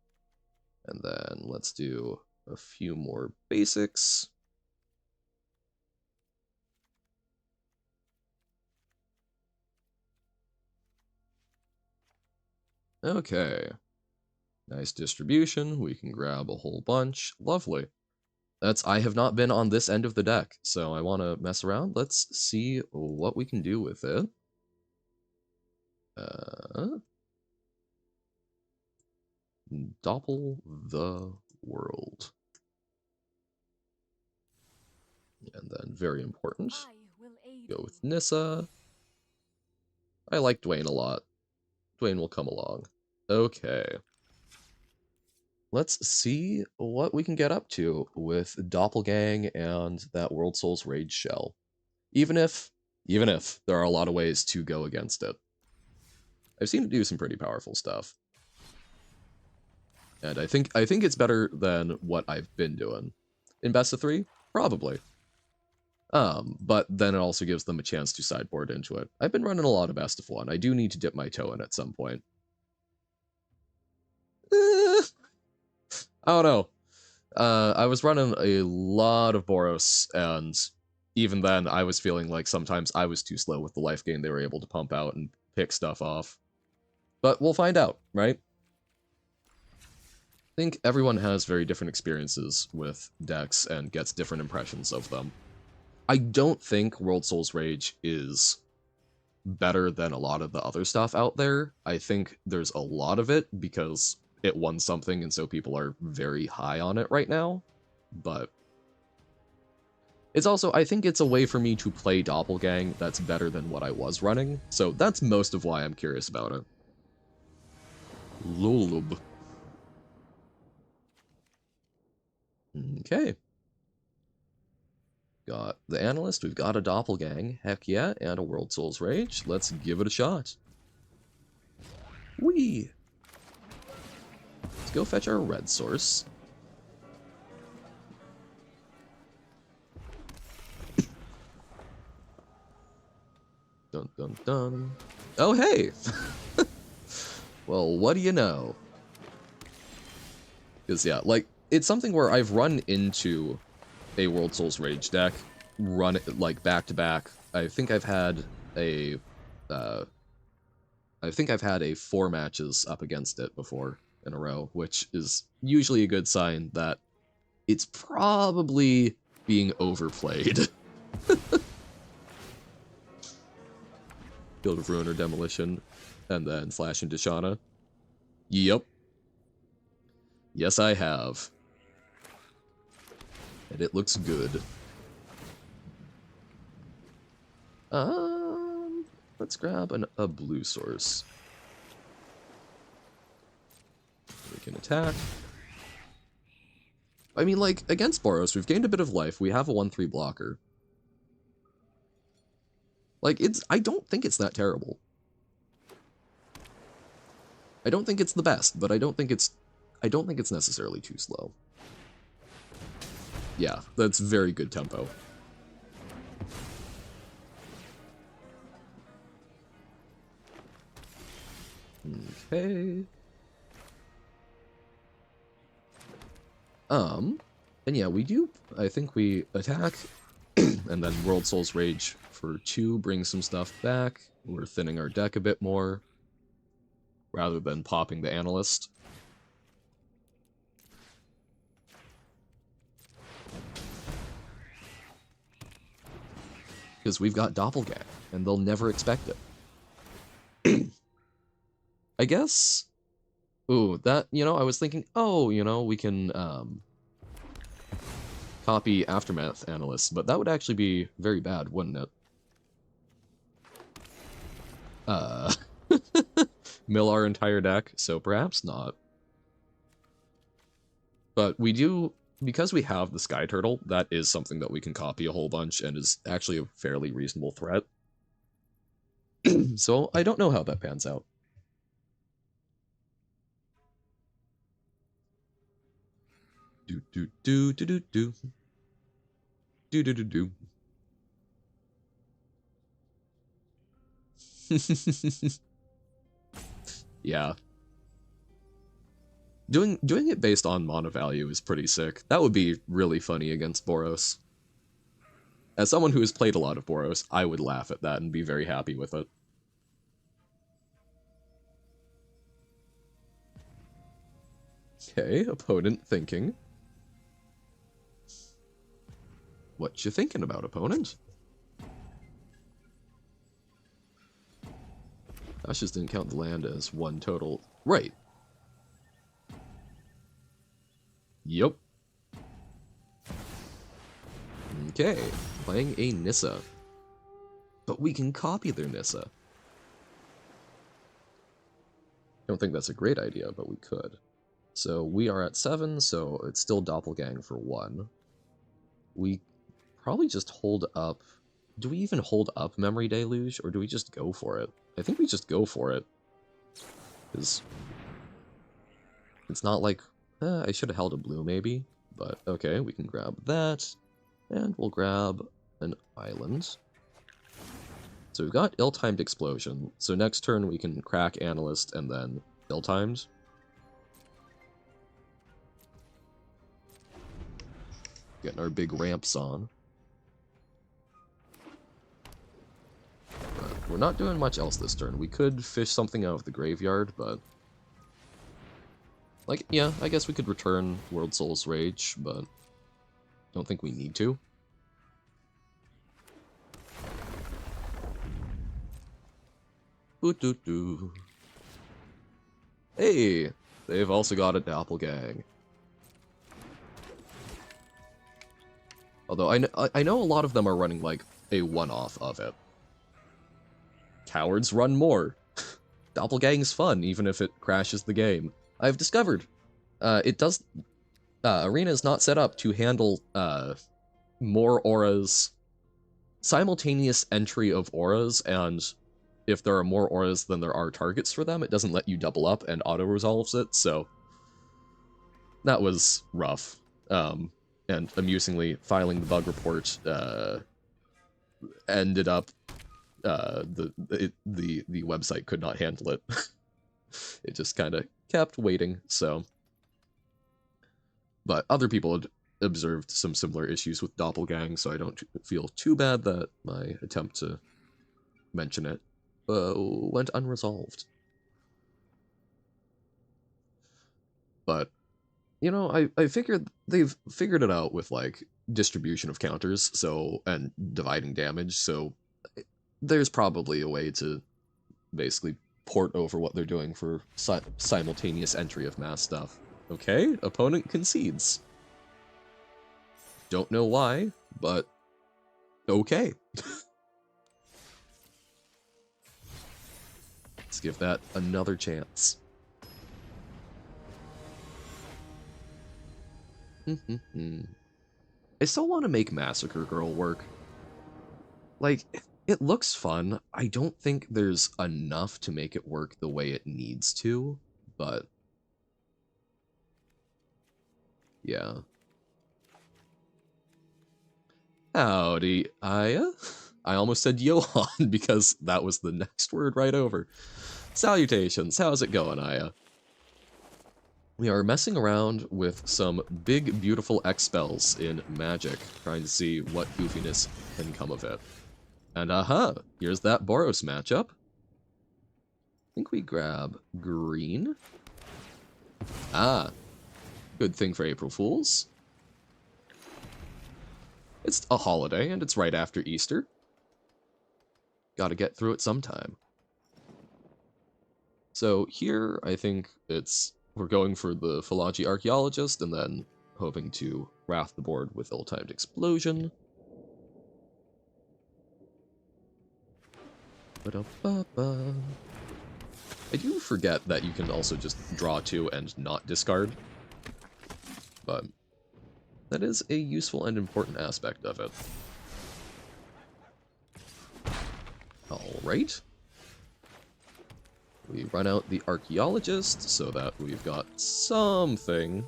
And then let's do a few more basics. Okay. Nice distribution. We can grab a whole bunch. Lovely. I have not been on this end of the deck, so I want to mess around. Let's see what we can do with it. Doppel the world. And then, very important, go with Nissa. I like Dwayne a lot. Dwayne will come along. Okay. Let's see what we can get up to with Doppelgang and that World Soul's Rage shell. Even if there are a lot of ways to go against it. I've seen it do some pretty powerful stuff. And I think it's better than what I've been doing. In best of 3? Probably. But then it also gives them a chance to sideboard into it. I've been running a lot of best of 1. I do need to dip my toe in at some point. I don't know. I was running a lot of Boros, and even then I was feeling like sometimes I was too slow with the life gain they were able to pump out and pick stuff off. But we'll find out, right? I think everyone has very different experiences with decks and gets different impressions of them. I don't think World Soul's Rage is better than a lot of the other stuff out there. I think there's a lot of it because it won something, and so people are very high on it right now. But it's also, I think it's a way for me to play Doppelgang that's better than what I was running. So that's most of why I'm curious about it. Lulub. Okay. Got the Analyst, we've got a Doppelgang, heck yeah, and a World Soul's Rage. Let's give it a shot. Whee! Let's go fetch our red source. Dun dun dun. Oh hey! Well, what do you know? Because yeah, like, it's something where I've run into a World Soul's Rage deck, run it like back to back. I think I've had a 4 matches up against it before in a row, which is usually a good sign that it's probably being overplayed. Field of Ruin or Demolition, and then Flash into Shauna. Yep. Yes, I have. And it looks good. Let's grab a blue source. We can attack. I mean, like, against Boros, we've gained a bit of life. We have a 1/3 blocker. Like, I don't think it's that terrible. I don't think it's the best, but I don't think it's necessarily too slow. Yeah, that's very good tempo. Okay. And yeah, we do, I think we attack, and then World Souls Rage for 2, bring some stuff back. We're thinning our deck a bit more, rather than popping the Analyst. Because we've got Doppelgang, and they'll never expect it. I guess... Ooh, that, you know, I was thinking, oh, you know, we can, copy Aftermath Analysts, but that would actually be very bad, wouldn't it? Mill our entire deck, so perhaps not. But we do, because we have the Sky Turtle, that is something that we can copy a whole bunch and is actually a fairly reasonable threat. So I don't know how that pans out. Do do do do do do. Do do do do. Yeah. Doing it based on mana value is pretty sick. That would be really funny against Boros. As someone who has played a lot of Boros, I would laugh at that and be very happy with it. Okay, opponent thinking. What you thinking about, opponent? Ashes didn't count the land as 1 total. Right. Yup. Okay, playing a Nissa. But we can copy their Nissa. Don't think that's a great idea, but we could. So we are at 7, so it's still Doppelgang for 1. We probably just hold up... Do we even hold up Memory Deluge, or do we just go for it? I think we just go for it. Because it's not like... I should have held a blue, maybe. But okay, we can grab that. And we'll grab an island. So we've got ill-timed explosion. So next turn we can crack Analyst and then ill-timed. Getting our big ramps on. But we're not doing much else this turn. We could fish something out of the graveyard, but... Like, yeah, I guess we could return World Souls Rage, but... Don't think we need to. Doo-doo-doo. Hey! They've also got a Doppelgang. Although I know a lot of them are running, like, a one-off of it. Cowards run more. Doppelgang's fun, even if it crashes the game. I've discovered. It does... Arena is not set up to handle, more auras... Simultaneous entry of auras, and if there are more auras than there are targets for them, it doesn't let you double up and auto-resolves it, so... That was rough. And amusingly, filing the bug report, ended up... the website could not handle it. It just kind of kept waiting, so... But other people had observed some similar issues with Doppelgang, so I don't feel too bad that my attempt to mention it went unresolved. But, you know, I figured they've figured it out with, like, distribution of counters, so, and dividing damage, so there's probably a way to basically port over what they're doing for simultaneous entry of mass stuff. Okay, opponent concedes. Don't know why, but okay. Let's give that another chance. I still want to make Massacre Girl work. Like, it looks fun. I don't think there's enough to make it work the way it needs to, but yeah. Howdy, Aya. I almost said Johan because that was the next word right over. Salutations, how's it going, Aya? We are messing around with some big, beautiful X spells in Magic, trying to see what goofiness can come of it. And aha, here's that Boros matchup. I think we grab green. Ah, good thing for April Fools. It's a holiday, and it's right after Easter. Gotta get through it sometime. So here, I think we're going for the Philology Archaeologist, and then hoping to wrath the board with Ill-Timed Explosion. Ba-da-ba-ba. I do forget that you can also just draw 2 and not discard, but that is a useful and important aspect of it. Alright. We run out the Archaeologist so that we've got something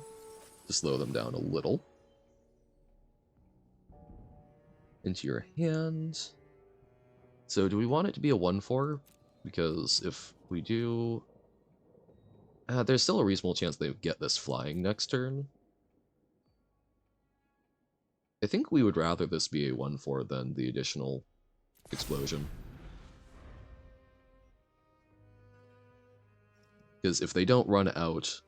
to slow them down a little. Into your hand. So do we want it to be a 1/4? Because if we do... there's still a reasonable chance they get this flying next turn. I think we would rather this be a 1/4 than the additional explosion. Because if they don't run out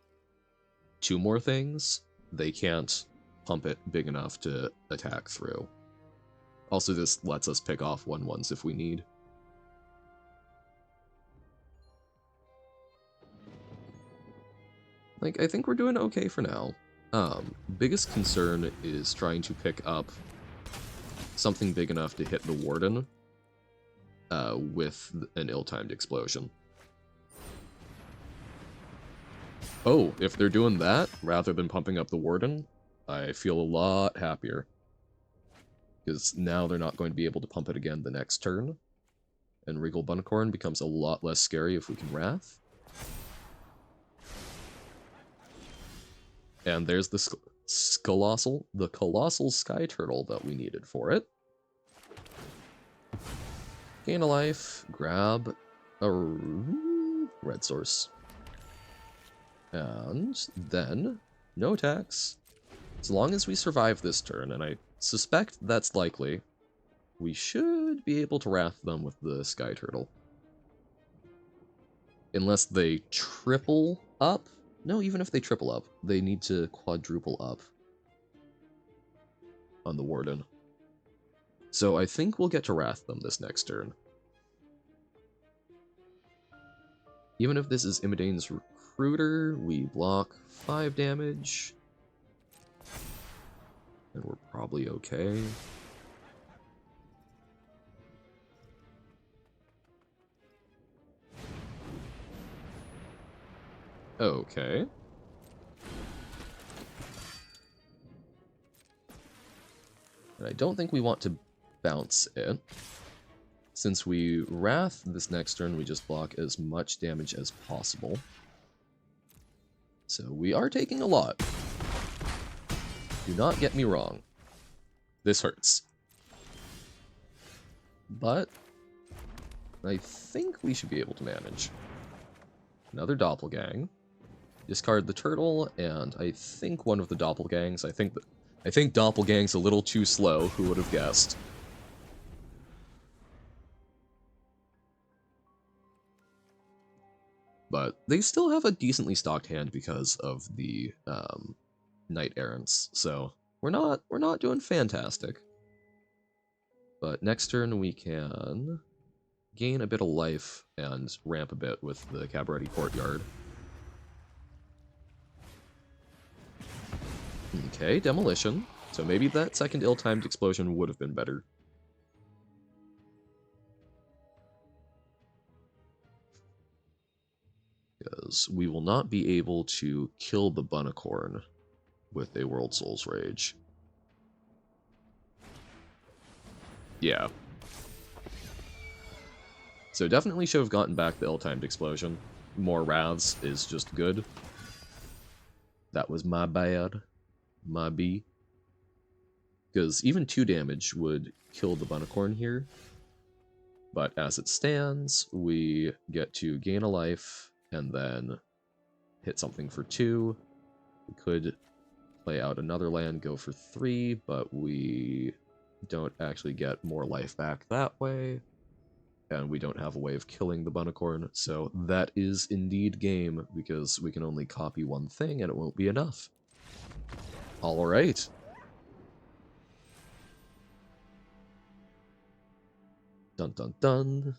2 more things, they can't pump it big enough to attack through. Also, this lets us pick off 1/1s if we need. Like, I think we're doing okay for now. Biggest concern is trying to pick up something big enough to hit the Warden with an ill-timed explosion. Oh, if they're doing that, rather than pumping up the Warden, I feel a lot happier. Because now they're not going to be able to pump it again the next turn. And Regal Bunnicorn becomes a lot less scary if we can Wrath. And there's the Colossal Sky Turtle that we needed for it. Gain a life, grab a red source. And then, no attacks. As long as we survive this turn, and I suspect that's likely, we should be able to Wrath them with the Sky Turtle. Unless they triple up. No, even if they triple up, they need to quadruple up on the Warden. So I think we'll get to Wrath them this next turn. Even if this is Imidane's Recruiter, we block 5 damage. And we're probably okay. Okay. And I don't think we want to bounce it. Since we Wrath this next turn, we just block as much damage as possible. So we are taking a lot. Do not get me wrong. This hurts. But I think we should be able to manage. Another Doppelgang. Discard the turtle, and I think one of the Doppelgangs. I think Doppelgang's a little too slow. Who would have guessed? But they still have a decently stocked hand because of the Knight Errants, so we're not doing fantastic. But next turn we can gain a bit of life and ramp a bit with the Cabaretti Courtyard. Okay, Demolition. So maybe that second ill-timed explosion would have been better. Because we will not be able to kill the Bunnicorn with a World Souls Rage. Yeah. So definitely should have gotten back the ill-timed explosion. More Wraths is just good. That was my bad. My B. Because even 2 damage would kill the Bunicorn here. But as it stands, we get to gain a life and then hit something for 2. We could play out another land, go for 3, but we don't actually get more life back that way. And we don't have a way of killing the Bunicorn, so that is indeed game, because we can only copy one thing and it won't be enough. Alright. Dun dun dun.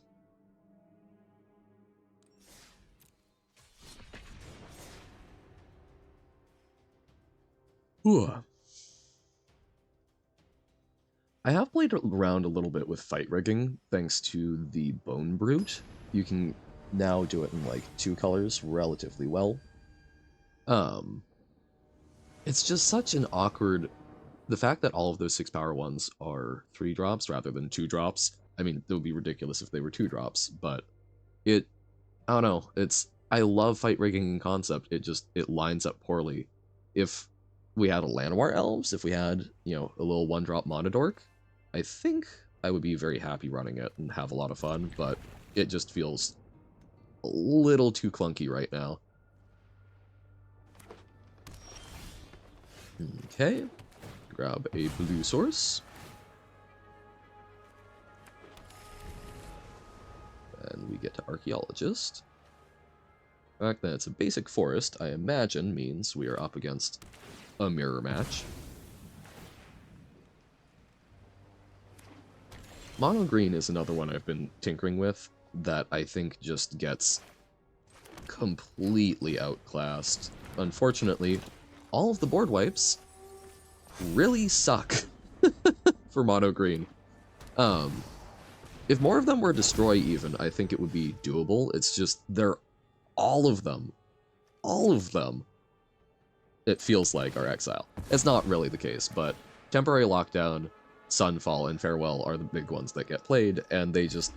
Ooh. I have played around a little bit with fight rigging, thanks to the Bone Brute. You can now do it in like 2 colors relatively well. It's just such an awkward... The fact that all of those 6 power ones are 3 drops rather than 2 drops, I mean, it would be ridiculous if they were 2 drops, but I don't know, I love fight rigging in concept, it lines up poorly. If we had a Llanowar Elves, if we had, a little 1-drop Monodork, I think I would be very happy running it and have a lot of fun, but it just feels a little too clunky right now. Okay, grab a blue source. And we get to Archaeologist. The fact that it's a basic forest, I imagine, means we are up against a mirror match. Mono green is another one I've been tinkering with that I think just gets completely outclassed. Unfortunately, all of the board wipes really suck for mono green. If more of them were destroy even, I think it would be doable. It's just, they're all of them. All of them, it feels like, are exile. It's not really the case, but Temporary Lockdown, Sunfall, and Farewell are the big ones that get played, and they just...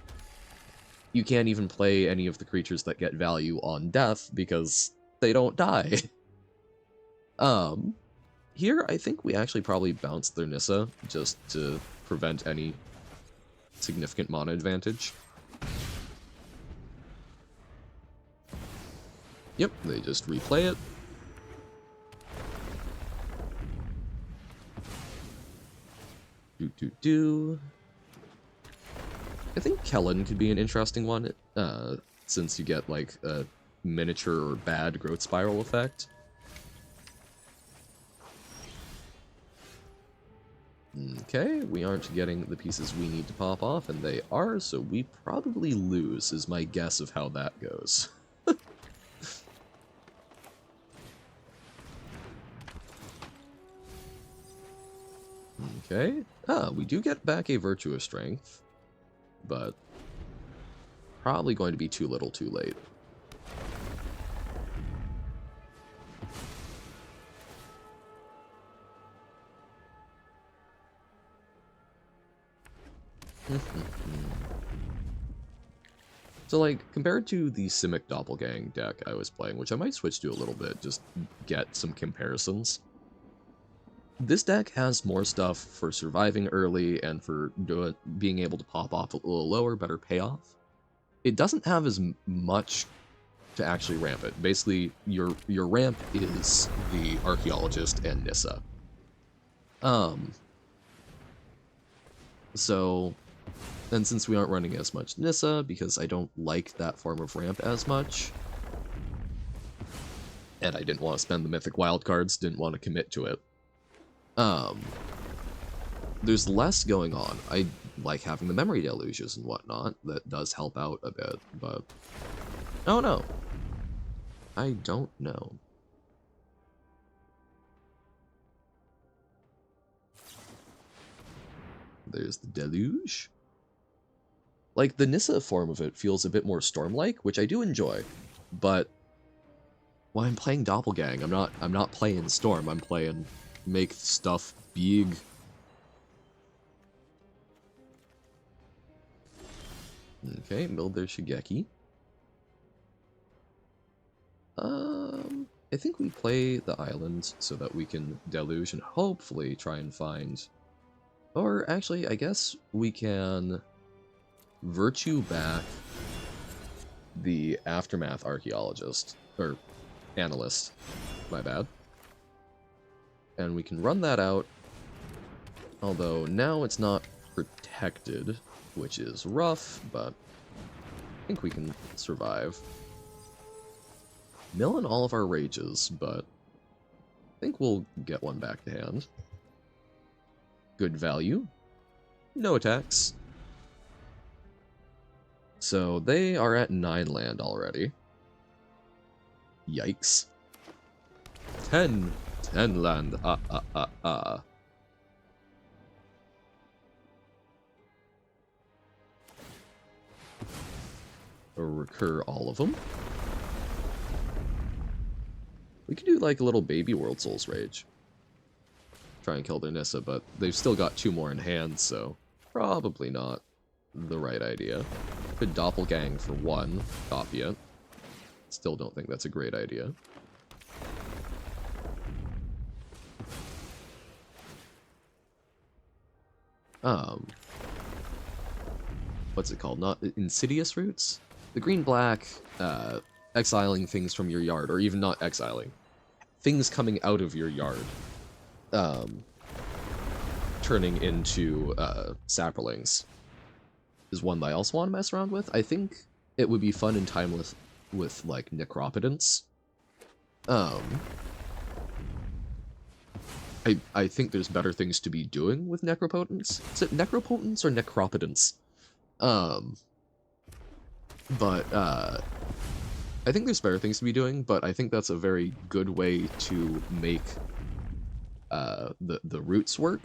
You can't even play any of the creatures that get value on death because they don't die. Here, I think we actually probably bounce their Nissa just to prevent any significant mana advantage. Yep, they just replay it. I think Kellen could be an interesting one, since you get like a miniature or bad growth spiral effect. Okay, we aren't getting the pieces we need to pop off, and they are, so we probably lose, is my guess of how that goes. Okay, we do get back a Virtuous Strength, but probably going to be too little too late. So, like, compared to the Simic Doppelgang deck I was playing, which I might switch to a little bit, just get some comparisons, this deck has more stuff for surviving early and for being able to pop off a little lower, better payoff. It doesn't have as much to actually ramp it. Basically, your ramp is the Archaeologist and Nissa. So... And since we aren't running as much Nissa, because I don't like that form of ramp as much, and I didn't want to spend the Mythic wildcards, didn't want to commit to it, there's less going on. I like having the Memory Deluges and whatnot, that does help out a bit, but... Oh no! I don't know. There's the Deluge. Like, the Nissa form of it feels a bit more Storm-like, which I do enjoy, but Well, I'm playing Doppelgang. I'm not playing Storm. I'm playing make stuff big. Okay, build their Shigeki. I think we play the island so that we can deluge and hopefully try and find... Or actually, I guess we can virtue back the Aftermath Archaeologist, or Analyst, my bad. And we can run that out, although now it's not protected, which is rough, but I think we can survive. Milling all of our rages, but I think we'll get one back to hand. Good value. No attacks. So they are at 9 land already. Yikes. 10 land. Or recur all of them. We could do like a little baby World Souls Rage. Try and kill their Nissa, but they've still got 2 more in hand, so probably not the right idea. Could Doppelgang for 1, copy it. Still don't think that's a great idea. What's it called? Not Insidious Roots? The green-black, exiling things from your yard, or even not exiling. Things coming out of your yard. Turning into, saplings. Is one that I also want to mess around with. I think it would be fun and timeless with, like, Necropotence. I think there's better things to be doing with Necropotence. Is it Necropotence or Necropotence? I think there's better things to be doing, but I think that's a very good way to make the roots work.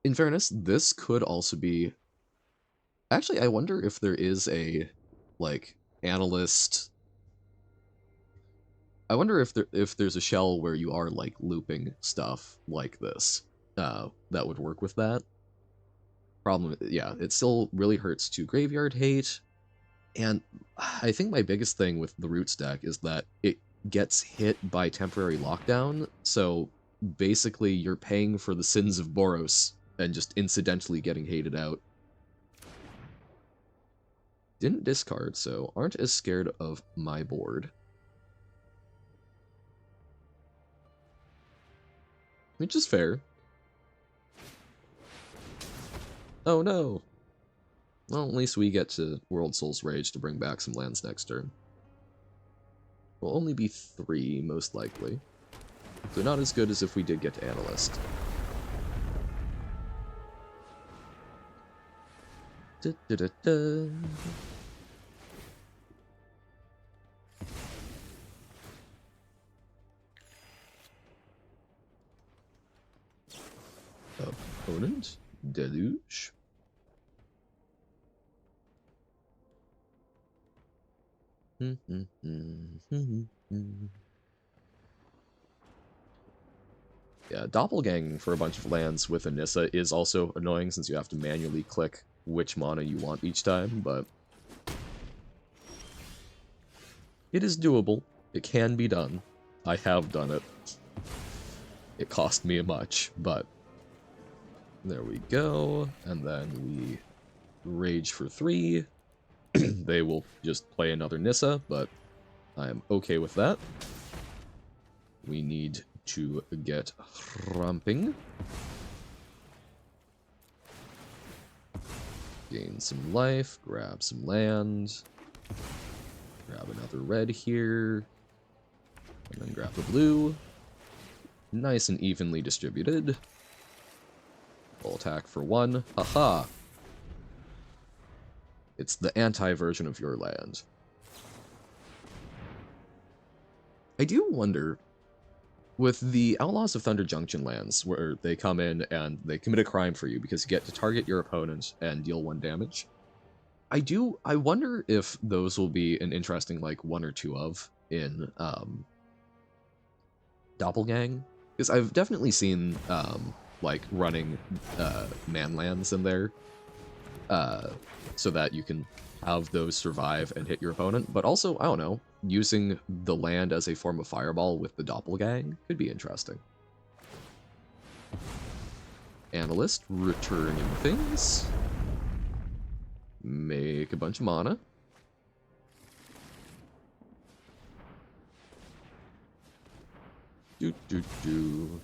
In fairness, this could also be... Actually, I wonder if there is a, like, analyst... I wonder if there's a shell where you are, like, looping stuff like this. That would work with that. Problem, yeah, it still really hurts to graveyard hate, and I think my biggest thing with the Roots deck is that it gets hit by temporary lockdown, so basically you're paying for the sins of Boros and just incidentally getting hated out. Didn't discard, so aren't as scared of my board. Which is fair. Oh no! Well, at least we get to World Souls Rage to bring back some lands next turn. Will only be 3, most likely. So not as good as if we did get to Analyst. Da, da, da, da. Opponent, Deluge. Yeah, Doppelgang for a bunch of lands with Anissa is also annoying since you have to manually click which mana you want each time, but it is doable. It can be done. I have done it. It cost me much, but there we go. And then we rage for 3. They will just play another Nissa, but I am okay with that. We need to get ramping. Gain some life, grab some land, grab another red here, and then grab the blue. Nice and evenly distributed. Full attack for 1. Haha! It's the anti-version of your land. I do wonder, with the Outlaws of Thunder Junction lands, where they come in and they commit a crime for you because you get to target your opponent and deal 1 damage, I wonder if those will be an interesting, like, one or two of in, Doppelgang. Because I've definitely seen, like, running, manlands in there, so that you can have those survive and hit your opponent, but also, I don't know, using the land as a form of fireball with the Doppelgang could be interesting. Analyst, returning things. Make a bunch of mana. Do.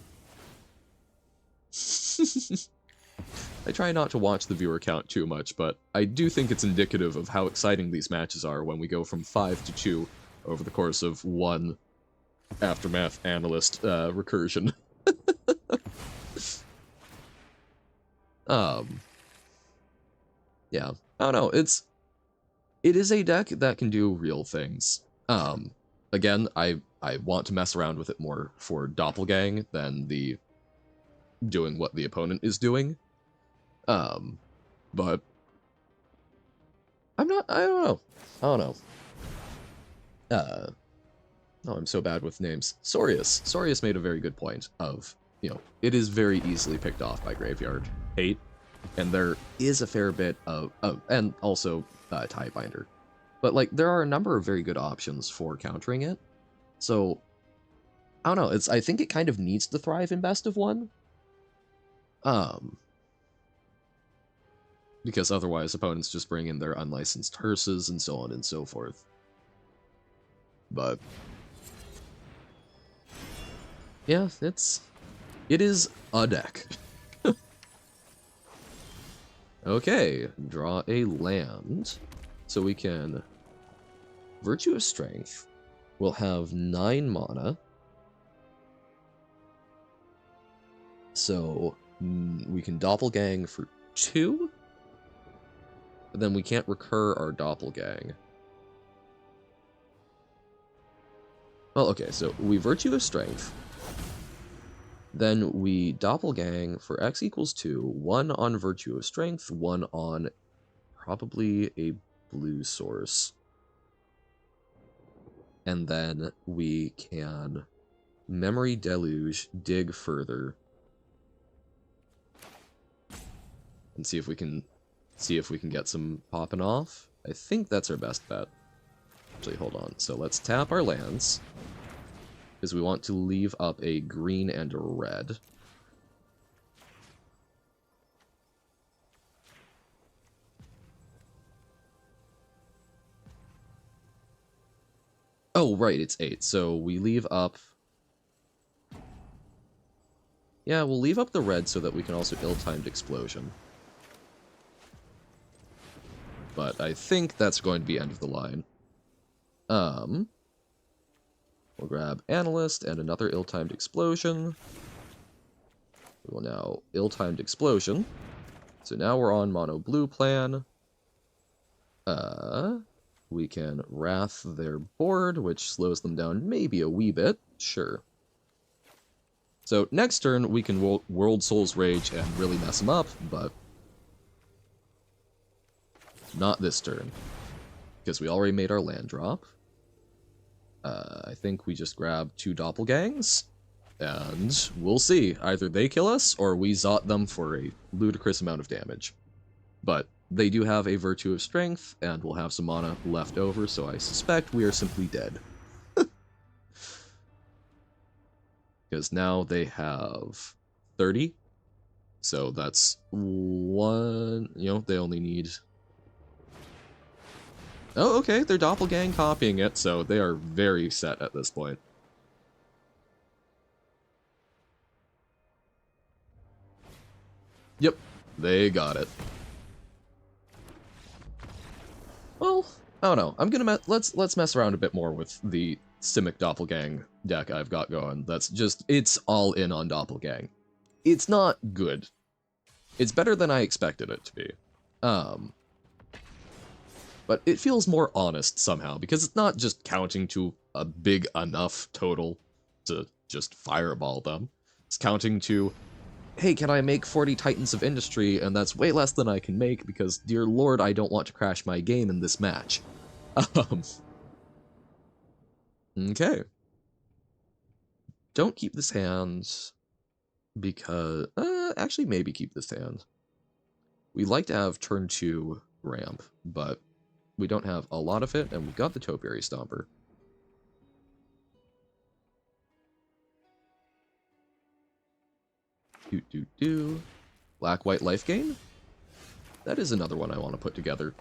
I try not to watch the viewer count too much, but I do think it's indicative of how exciting these matches are when we go from 5 to 2 over the course of one Aftermath Analyst recursion. Yeah, I don't know, it is a deck that can do real things. Again, I want to mess around with it more for Doppelgang than the doing what the opponent is doing. But I don't know. Oh, I'm so bad with names. Sorius made a very good point of, it is very easily picked off by Graveyard Hate, and there is a fair bit of, and also Tiebinder. But, like, there are a number of very good options for countering it. So, I don't know, I think it kind of needs to thrive in Best of One. Because otherwise opponents just bring in their unlicensed hearses and so on and so forth. But yeah, it is a deck. Okay, draw a land. So we can Virtuous Strength. We'll have 9 mana. So we can Doppelgang for 2. But then we can't recur our Doppelgang. Well, okay, so we Virtuous Strength. Then we Doppelgang for X equals 2. 1 on Virtuous Strength, 1 on probably a blue source. And then we can Memory Deluge, dig further. And see if we can get some popping off. I think that's our best bet. Actually, hold on. So let's tap our lands, because we want to leave up a green and a red. Oh, right, it's 8. So we leave up... Yeah, we'll leave up the red so that we can also ill-timed Explosion. But I think that's going to be end of the line. We'll grab Analyst and another ill-timed Explosion. We will now ill-timed Explosion. So now we're on mono blue plan. We can Wrath their board, which slows them down maybe a wee bit. Sure. So next turn we can World Soul's Rage and really mess them up, but not this turn, because we already made our land drop. I think we just grab 2 Doppelgangs, and we'll see. Either they kill us, or we Zot them for a ludicrous amount of damage. But they do have a Virtue of Strength, and we'll have some mana left over, so I suspect we are simply dead. Because now they have 30, so that's 1, they only need... Oh, okay, they're Doppelgang copying it, so they are very set at this point. Yep, they got it. Well, I don't know. I'm gonna let's mess around a bit more with the Simic Doppelgang deck I've got going. That's just, it's all in on Doppelgang. It's not good. It's better than I expected it to be. But it feels more honest somehow, because it's not just counting to a big enough total to just fireball them. It's counting to hey, can I make 40 Titans of Industry? And that's way less than I can make because, dear lord, I don't want to crash my game in this match. Okay. Don't keep this hand because... actually, maybe keep this hand. We'd like to have turn 2 ramp, but we don't have a lot of it, and we've got the Topiary Stomper. Do. Black-white life gain? That is another one I want to put together.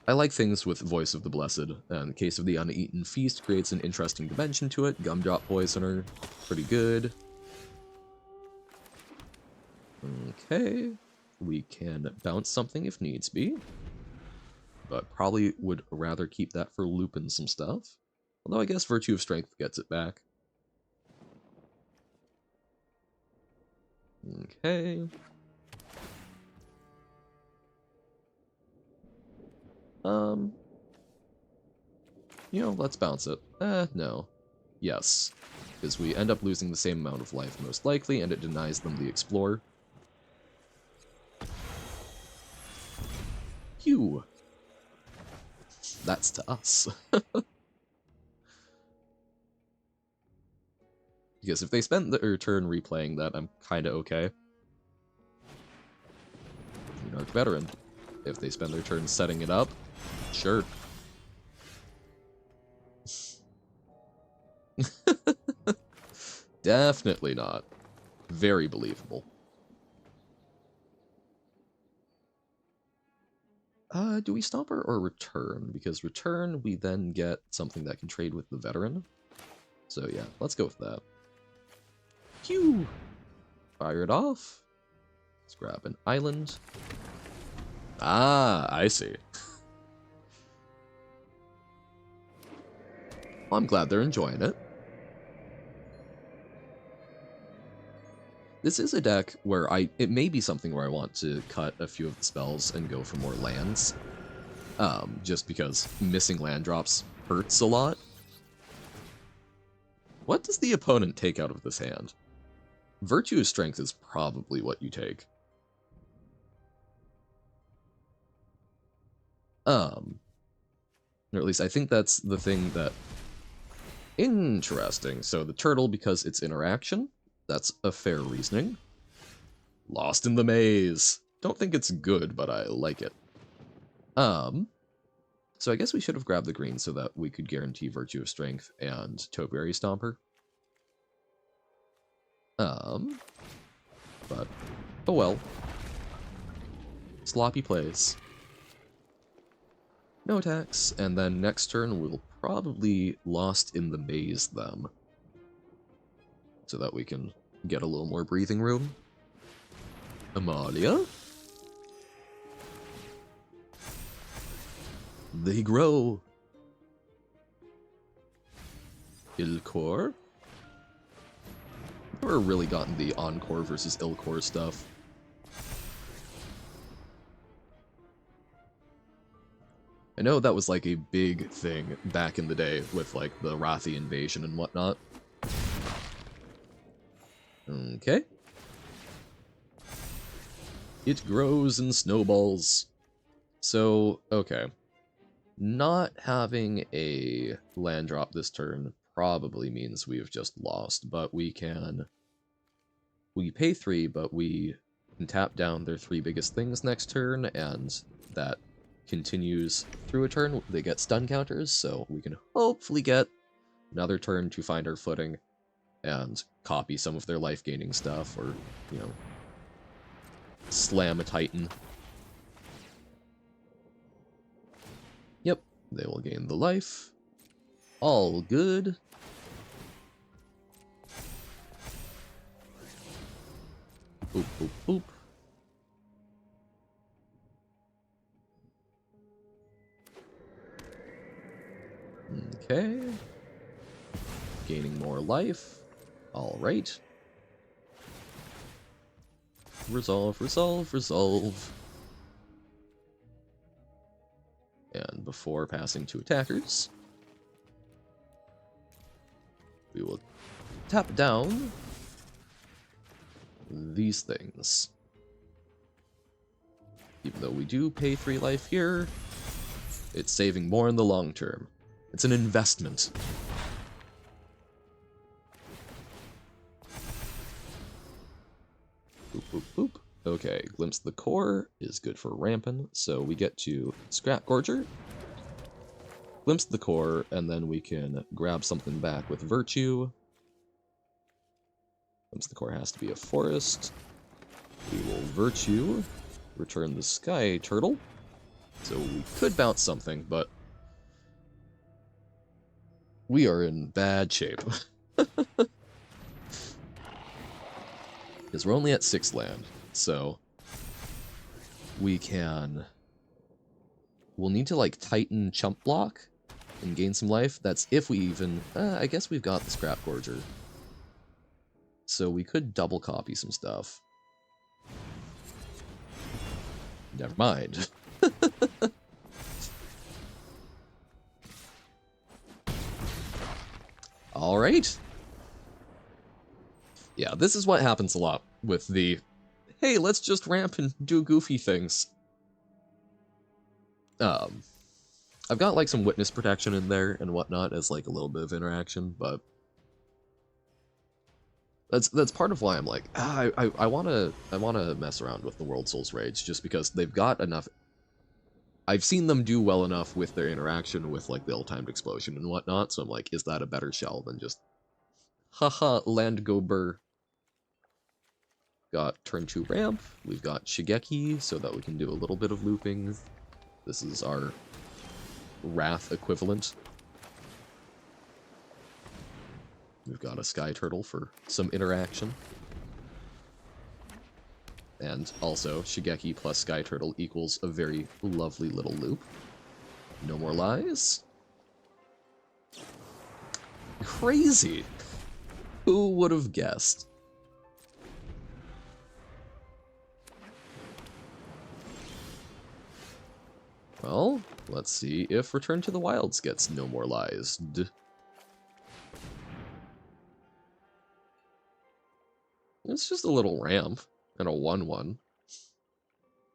I like things with Voice of the Blessed, and Case of the Uneaten Feast creates an interesting dimension to it. Gumdrop Poisoner, pretty good. Okay, we can bounce something if needs be, but probably would rather keep that for looping some stuff. Although I guess Virtue of Strength gets it back. Okay. You know, let's bounce it. No. Yes. Because we end up losing the same amount of life most likely, and it denies them the Explore. Phew. That's to us. Because if they spent their turn replaying that, I'm kinda okay. Arc Veteran. If they spend their turn setting it up, sure. Definitely not. Very believable. Do we Stomper or Return? Because Return, we then get something that can trade with the Veteran. So yeah, let's go with that. Phew! Fire it off. Let's grab an island. Ah, I see. Well, I'm glad they're enjoying it. This is a deck where it may be something where I want to cut a few of the spells and go for more lands. Just because missing land drops hurts a lot. What does the opponent take out of this hand? Virtue of Strength is probably what you take. Or at least I think that's the thing that... Interesting. So the turtle, because it's interaction, that's a fair reasoning. Lost in the Maze. Don't think it's good, but I like it. So I guess we should have grabbed the green so that we could guarantee Virtue of Strength and Topiary Stomper. But, oh well. Sloppy plays. No attacks, and then next turn we'll probably Lost in the Maze them. So that we can get a little more breathing room. Amalia? They grow. Ilkor? Never really gotten the Encore versus Ilkor stuff. I know that was like a big thing back in the day with like the Rathi invasion and whatnot. Okay. It grows and snowballs. So, okay. Not having a land drop this turn probably means we've just lost, but we pay 3, but we can tap down their 3 biggest things next turn, and that continues through a turn. They get stun counters, so we can hopefully get another turn to find our footing and copy some of their life-gaining stuff, or, you know, slam a Titan. Yep, they will gain the life. All good. Boop, boop, boop. Okay. Gaining more life. Alright. Resolve, resolve, resolve. And before passing to attackers, we will tap down these things. Even though we do pay 3 life here, it's saving more in the long term. It's an investment. Boop, boop, boop. Okay, Glimpse the Core is good for ramping, so we get to Scrap Gorger, Glimpse the Core, and then we can grab something back with Virtue. Glimpse the Core has to be a forest. We will Virtue, return the Sky Turtle. So we could bounce something, but we are in bad shape. Because we're only at 6 land, so we'll need to like tighten Chump Block and gain some life. That's if we even, I guess we've got the Scrap Gorger. So we could double copy some stuff. Never mind. Alright. Yeah, this is what happens a lot with the, hey, let's just ramp and do goofy things. I've got like some witness protection in there and whatnot as like a little bit of interaction, but that's part of why I'm like, I wanna mess around with the World Souls Rage, just because they've got enough. I've seen them do well enough with their interaction with like the ill-timed explosion and whatnot, so I'm like, is that a better shell than just haha land go burr? Got turn 2 ramp, we've got Shigeki so that we can do a little bit of looping. This is our Wrath equivalent. We've got a Sky Turtle for some interaction. And also, Shigeki plus Sky Turtle equals a very lovely little loop. No more lies. Crazy! Who would have guessed? Well, let's see if Return to the Wilds gets no more lies. It's just a little ramp and a 1/1.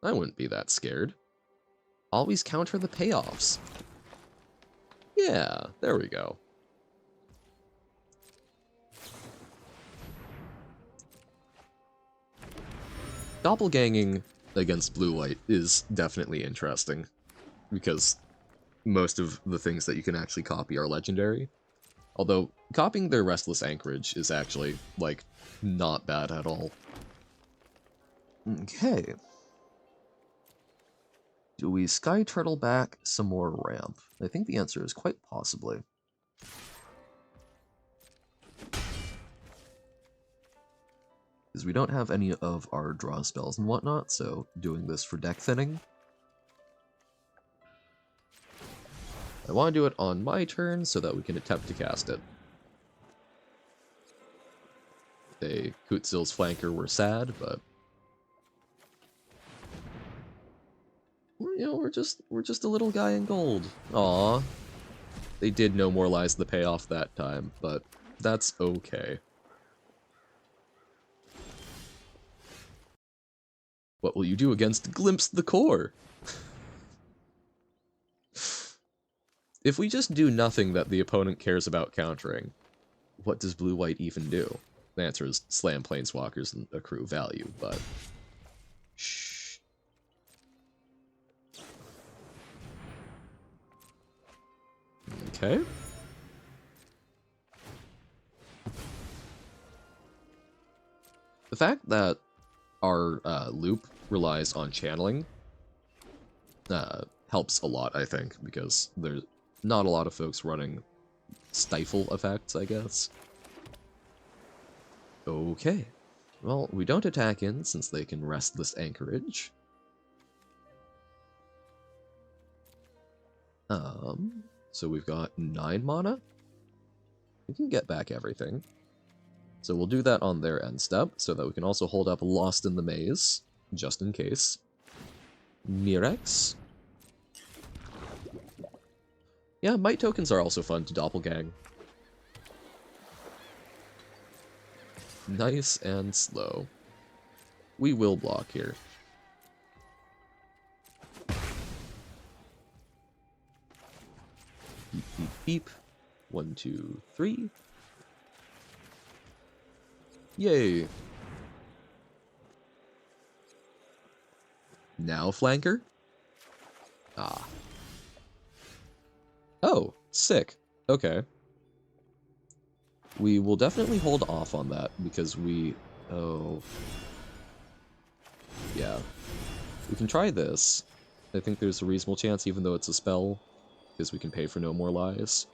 I wouldn't be that scared. Always counter the payoffs. Yeah, there we go. Doppelganging against blue-white is definitely interesting, because most of the things that you can actually copy are legendary. Although, copying their Restless Anchorage is actually, like, not bad at all. Okay. Do we Sky Turtle back some more ramp? I think the answer is quite possibly. Because we don't have any of our draw spells and whatnot, so doing this for deck thinning. I want to do it on my turn so that we can attempt to cast it. They Kutzil's flanker were sad, but you know, we're just a little guy in gold. Aw. They did no more lies the payoff that time, but that's okay. What will you do against Glimpse the Core? If we just do nothing that the opponent cares about countering, what does blue-white even do? The answer is slam planeswalkers and accrue value, but shh. Okay. The fact that our loop relies on channeling helps a lot, I think, because there's not a lot of folks running stifle effects, I guess. Okay. Well, we don't attack in since they can Restless Anchorage. So we've got 9 mana. We can get back everything. So we'll do that on their end step, so that we can also hold up Lost in the Maze, just in case. Mirex. Yeah, Might tokens are also fun to Doppelgang. Nice and slow. we will block here. Beep, beep, beep. 1, 2, 3. Yay. Now flanker? Ah. Oh, sick. Okay. We will definitely hold off on that because we... Oh. Yeah. We can try this. I think there's a reasonable chance, even though it's a spell, because we can pay for no more lies.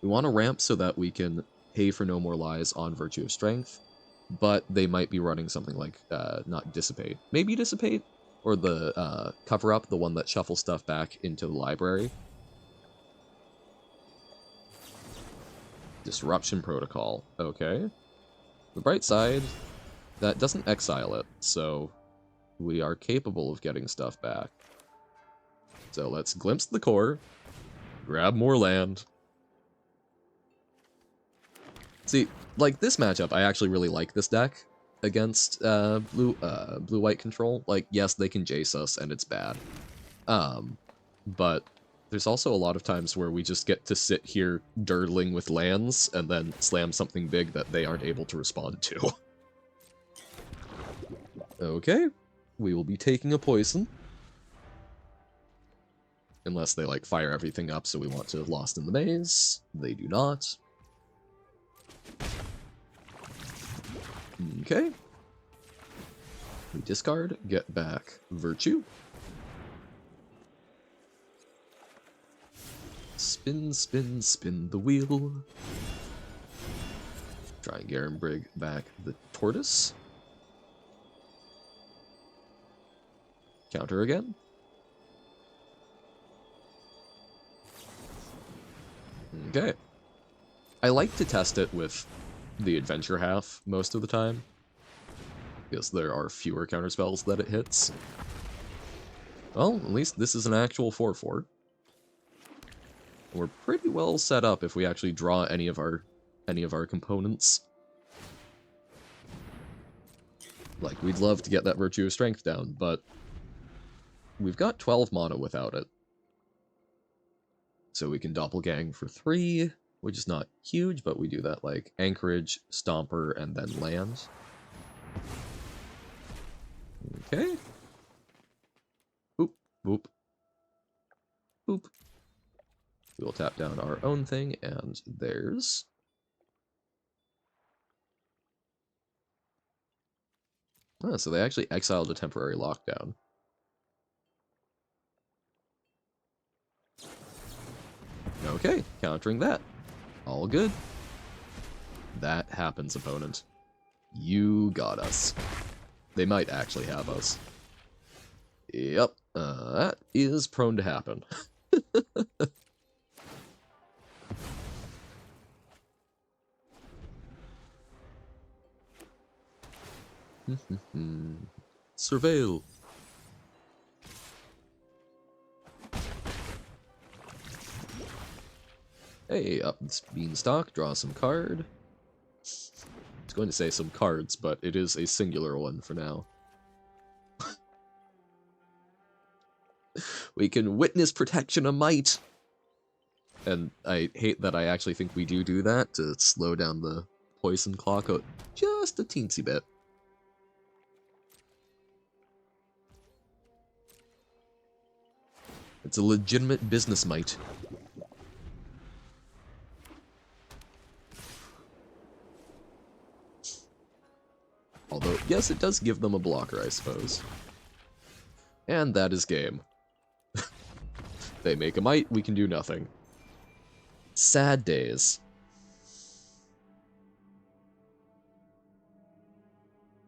We want to ramp so that we can pay for no more lies on Virtue of Strength, but they might be running something like, not Dissipate. Maybe Dissipate? Or the Cover Up, the one that shuffles stuff back into the library. Disruption Protocol. Okay. The bright side, that doesn't exile it, so we are capable of getting stuff back. So let's glimpse the core, grab more land. See, like this matchup, I actually really like this deck against blue-white control. Like, yes, they can Jace us, and it's bad. But there's also a lot of times where we just get to sit here dirtling with lands and then slam something big that they aren't able to respond to. Okay, we will be taking a poison. Unless they, like, fire everything up, so we want to Lost in the Maze. They do not. Okay. We discard, get back Virtue. Spin, spin, spin the wheel. Try and Garenbrig back the Tortoise. Counter again. Okay. I like to test it with the adventure half most of the time, because there are fewer counterspells that it hits. Well, at least this is an actual 4/4. We're pretty well set up if we actually draw any of our components. Like, we'd love to get that Virtue of Strength down, but we've got 12 mana without it. So we can Doppelgang for 3, which is not huge, but we do that like Anchorage, Stomper, and then land. Okay. Boop, boop, boop. We'll tap down our own thing, and theirs. Oh, so they actually exiled a temporary lockdown. Okay, countering that. All good. That happens, opponent. You got us. They might actually have us. Yep, that is prone to happen. Surveil. Hey, up this beanstalk, draw some card. I was going to say some cards, but it is a singular one for now. We can witness protection of might! And I hate that I actually think we do that to slow down the poison clock out just a teensy bit. It's a legitimate business might. Although, yes, it does give them a blocker, I suppose. And that is game. They make a might, we can do nothing. Sad days.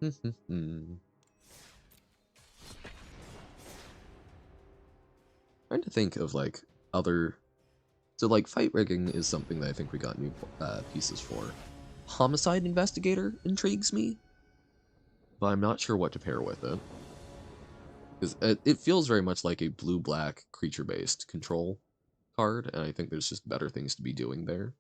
Trying to think of, like, other... So, like, fight rigging is something that I think we got new pieces for. Homicide Investigator intrigues me, but I'm not sure what to pair with it. Because it feels very much like a blue-black creature-based control card, and I think there's just better things to be doing there.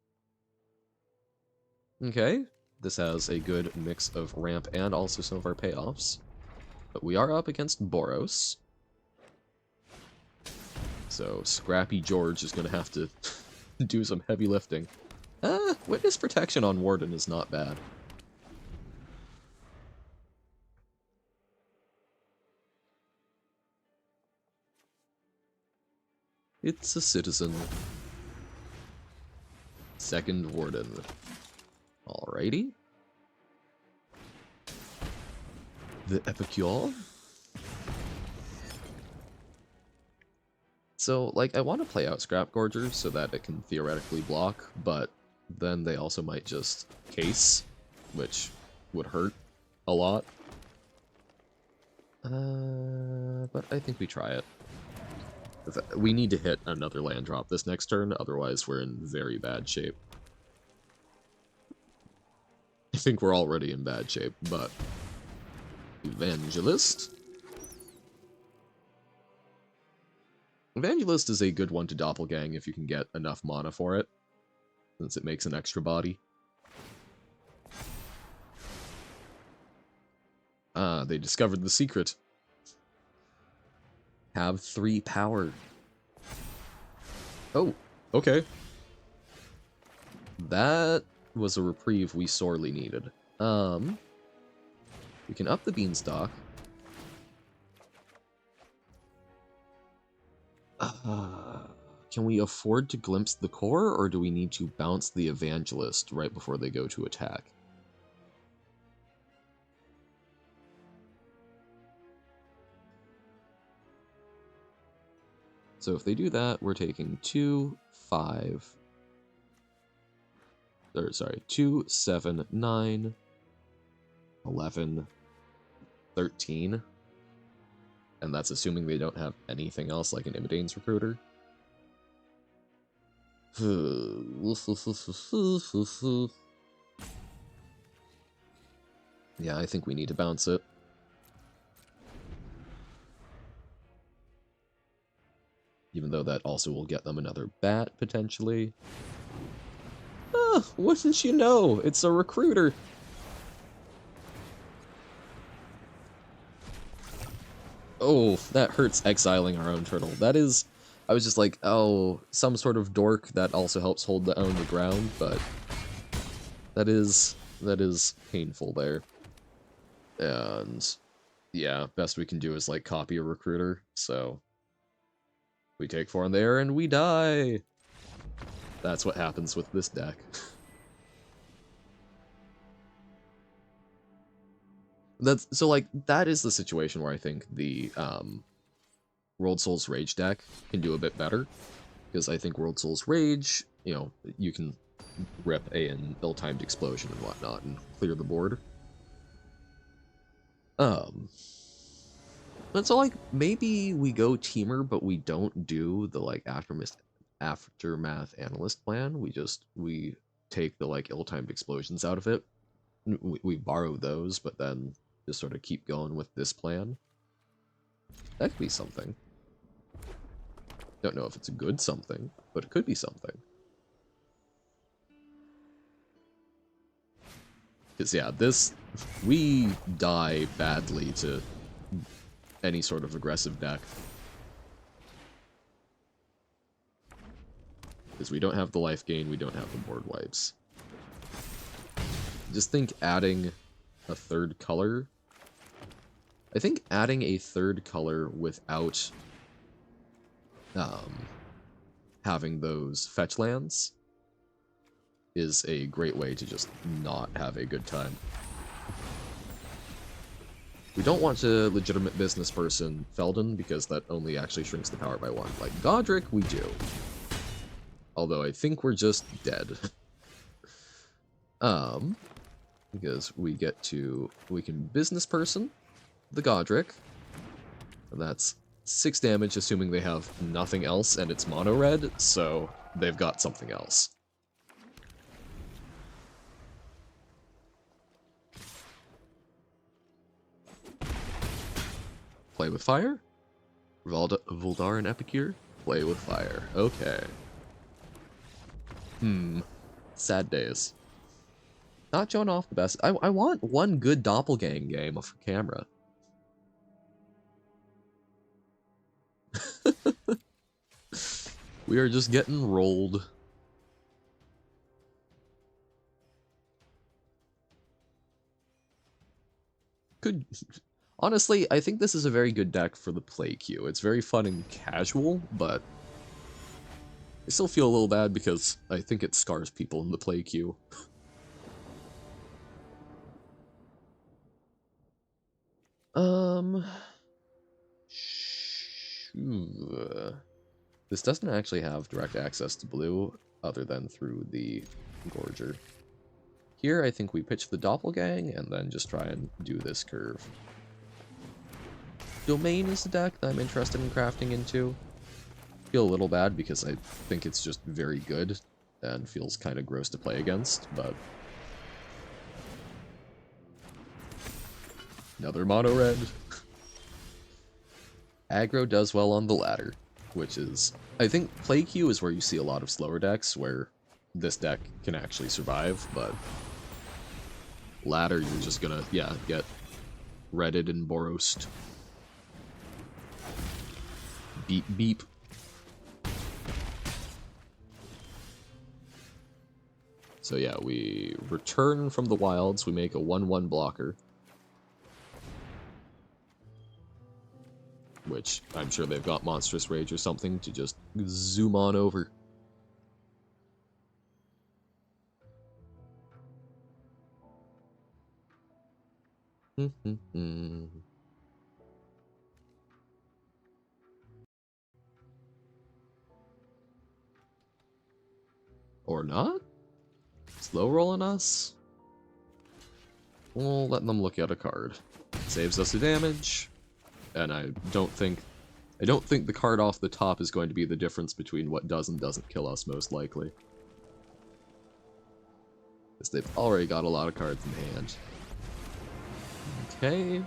Okay, this has a good mix of ramp and also some of our payoffs. But we are up against Boros. So Scrappy George is going to have to do some heavy lifting. Witness protection on Warden is not bad. It's a citizen. Second Warden. Alrighty. The Epicure. So, like, I want to play out Scrap Gorger so that it can theoretically block, but then they also might just case, which would hurt a lot. But I think we try it. We need to hit another land drop this next turn, otherwise we're in very bad shape. I think we're already in bad shape, but... Evangelist? Evangelist is a good one to Doppelgang if you can get enough mana for it, since it makes an extra body. They discovered the secret. Have 3 power. Oh, okay. That was a reprieve we sorely needed. We can up the Beanstalk. Can we afford to glimpse the core, or do we need to bounce the Evangelist right before they go to attack? So if they do that, we're taking 2, 5... Or, sorry, 2, 7, 9, 11, 13. And that's assuming they don't have anything else like an Imidane's Recruiter. Yeah, I think we need to bounce it. Even though that also will get them another bat, potentially. Wouldn't you know? It's a recruiter. Oh, that hurts exiling our own turtle. That is... I was just like, oh, some sort of dork that also helps hold the own the ground, but... That is painful there. And... yeah, best we can do is, like, copy a recruiter, so... We take 4 in there and we die! That's what happens with this deck. So like, that is the situation where I think the, World Souls Rage deck can do a bit better. Because I think World Souls Rage, you know, you can rip an ill-timed explosion and whatnot and clear the board. But so, like, maybe we go Teamer, but we don't do the, like, Aftermath Analyst plan. We take the, like, ill-timed explosions out of it. We borrow those, but then just sort of keep going with this plan. That could be something. Don't know if it's a good something, but it could be something. Because, yeah, we die badly to any sort of aggressive deck. Because we don't have the life gain, we don't have the board wipes. Just think adding a third color. I think adding a third color without having those fetch lands is a great way to just not have a good time. We don't want to legitimate business person Feldon, because that only actually shrinks the power by 1. Like Godric, we do. Although I think we're just dead. Because we can business person the Godric. And that's 6 damage, assuming they have nothing else and it's mono red, so they've got something else. Play with fire? Voldar and Epicure? Play with fire. Okay. Sad days. Not showing off the best. I want one good Doppelgang game for camera. We are just getting rolled. Honestly, I think this is a very good deck for the play queue. It's very fun and casual, but I still feel a little bad because I think it scars people in the play queue. This doesn't actually have direct access to blue other than through the Gorger. Here, I think we pitch the Doppelgang and then just try and do this curve. Domain is the deck that I'm interested in crafting into. Feel a little bad because I think it's just very good and feels kind of gross to play against, but another mono red. Aggro does well on the ladder, which is, I think play queue is where you see a lot of slower decks where this deck can actually survive, but ladder you're just gonna, yeah, get redded and Boros. Beep beep. So yeah, we return from the wilds, we make a 1/1 blocker. Which, I'm sure they've got Monstrous Rage or something to just zoom on over. Or not? Slow rolling us? We'll let them look at a card. Saves us a damage. And I don't think the card off the top is going to be the difference between what does and doesn't kill us, most likely. Because they've already got a lot of cards in hand. Okay.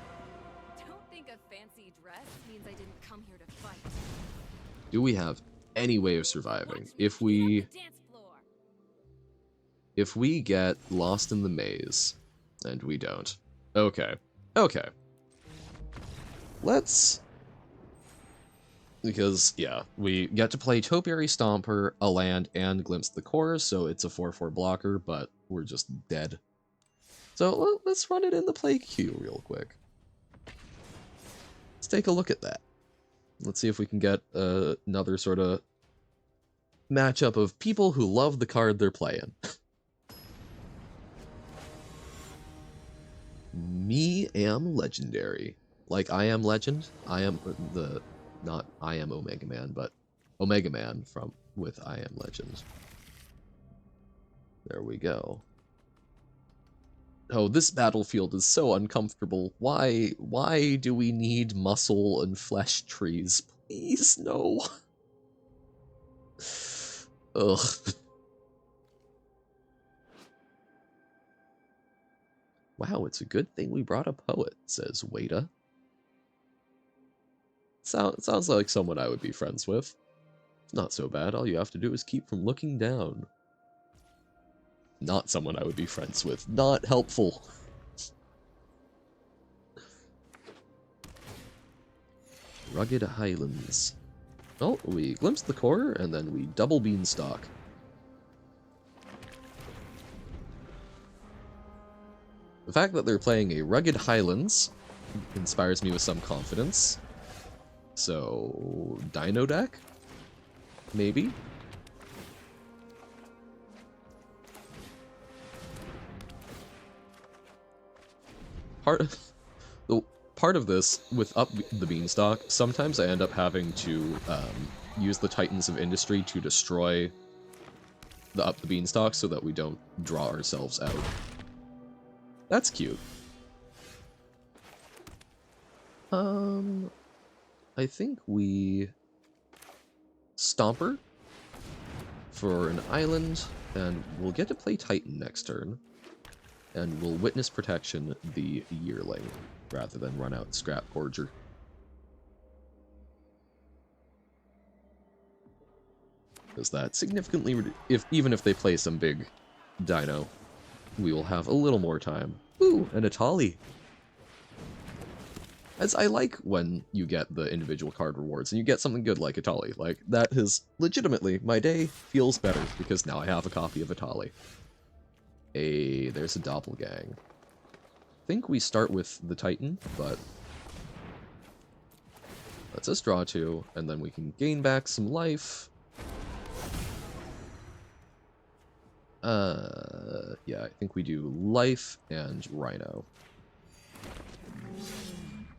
Don't think a fancy dress means I didn't come here to fight. Do we have any way of surviving? If we get lost in the maze, and we don't. Okay. Okay. Let's... Because, yeah, we get to play Topiary Stomper, a land, and Glimpse the Core, so it's a 4/4 blocker, but we're just dead. So let's run it in the play queue real quick. Let's take a look at that. Let's see if we can get another sort of matchup of people who love the card they're playing. Me am legendary. Like I am legend. I am the... Not I am Omega Man, but Omega Man from with I am Legend. There we go. Oh, this battlefield is so uncomfortable. Why do we need muscle and flesh trees? Please, no. Ugh. Wow, it's a good thing we brought a poet, says Wada. Sounds like someone I would be friends with. It's not so bad, all you have to do is keep from looking down. Not someone I would be friends with. Not helpful. Rugged Highlands. Oh, we glimpse the core, and then we double beanstalk. The fact that they're playing a Rugged Highlands inspires me with some confidence. So, Dino deck? Maybe? Part of this, with Up the Beanstalk, sometimes I end up having to use the Titans of Industry to destroy the Up the Beanstalk so that we don't draw ourselves out. That's cute. I think we Stomper for an island, and we'll get to play Titan next turn, and we'll Witness Protection the Yearling, rather than run out Scrap Gorger. Because that significantly, even if they play some big dino, we will have a little more time. Ooh, an Atali. As I like when you get the individual card rewards and you get something good like Atali. Like, that is legitimately, my day feels better because now I have a copy of Atali. Hey, there's a Doppelgang. I think we start with the Titan, but let's just draw 2, and then we can gain back some life. Yeah, I think we do life and Rhino.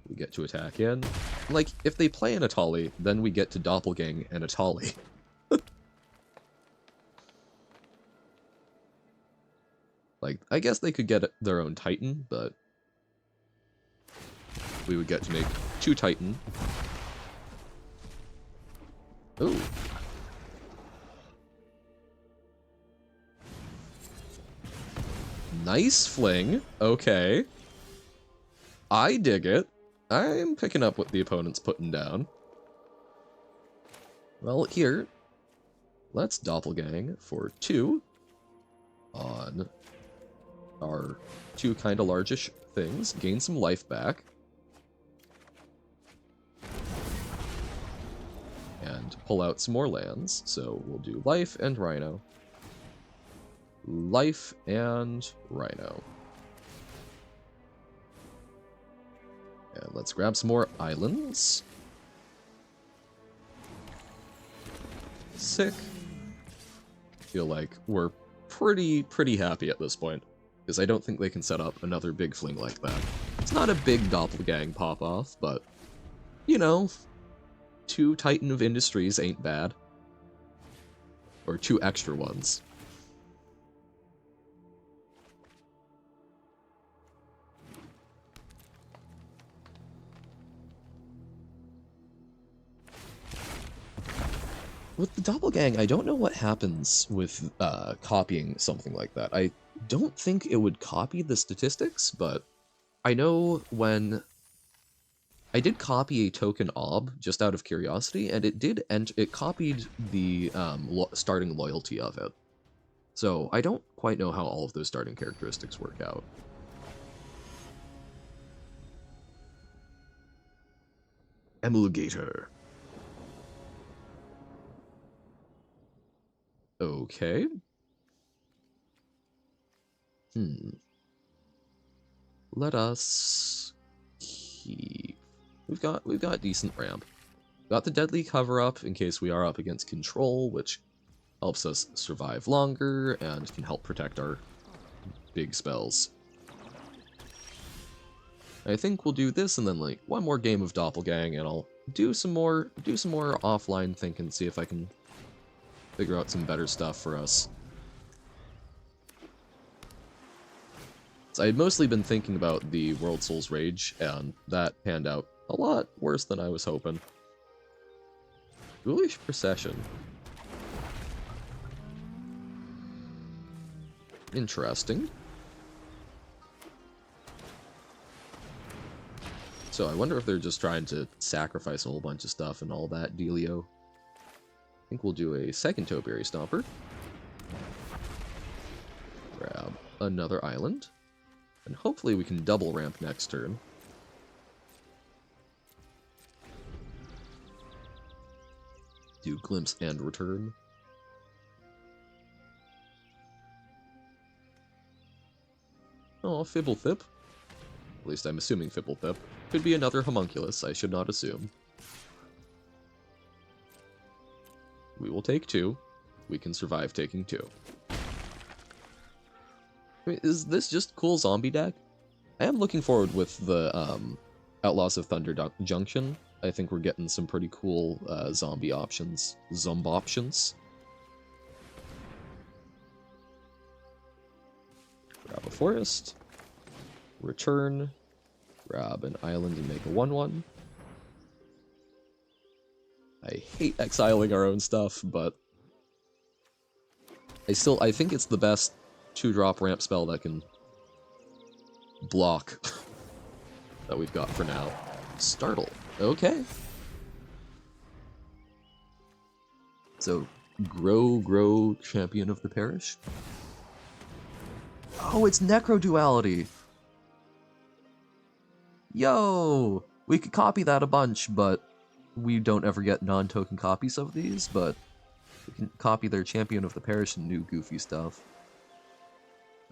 We get to attack in. Like, if they play an Atali, then we get to Doppelgang and Atali. Like, I guess they could get their own Titan, but we would get to make 2 Titan. Ooh. Nice fling. Okay. I dig it. I'm picking up what the opponent's putting down. Well, here, let's Doppelgang for 2 on our 2 kind of largish things. Gain some life back. And pull out some more lands. So we'll do life and Rhino. Life and Rhino. And let's grab some more islands. Sick. Feel like we're pretty happy at this point, because I don't think they can set up another big fling like that. It's not a big Doppelgang pop-off, but, you know, 2 Titan of Industries ain't bad. Or 2 extra ones. With the Doppelgang, I don't know what happens with copying something like that. I don't think it would copy the statistics, but I know when I did copy a token ob just out of curiosity, and it did it copied the starting loyalty of it. So I don't quite know how all of those starting characteristics work out. Emulgator. Okay. Let us keep. We've got decent ramp. Got the deadly cover up in case we are up against control, which helps us survive longer and can help protect our big spells. I think we'll do this and then like one more game of Doppelgang, and I'll do some more offline thinking, see if I can figure out some better stuff for us. So I had mostly been thinking about the World Souls Rage, and that panned out a lot worse than I was hoping. Ghoulish Procession. Interesting. So I wonder if they're just trying to sacrifice a whole bunch of stuff and all that dealio. I think we'll do a second Topiary Stomper. Grab another island. And hopefully we can double ramp next turn. Do Glimpse and Return. Oh, Fibblethip. At least I'm assuming Fibblethip. Could be another homunculus, I should not assume. We will take 2. We can survive taking 2. Wait, is this just cool zombie deck? I am looking forward with the Outlaws of Thunder Junction. I think we're getting some pretty cool zombie options. Zomb options. Grab a forest. Return. Grab an island and make a 1/1. I hate exiling our own stuff, but I think it's the best 2-drop ramp spell that can block that we've got for now. Startle. Okay. So, grow, champion of the parish. Oh, it's Necro Duality. Yo! We could copy that a bunch, but we don't ever get non-token copies of these, but we can copy their Champion of the Parish and new goofy stuff.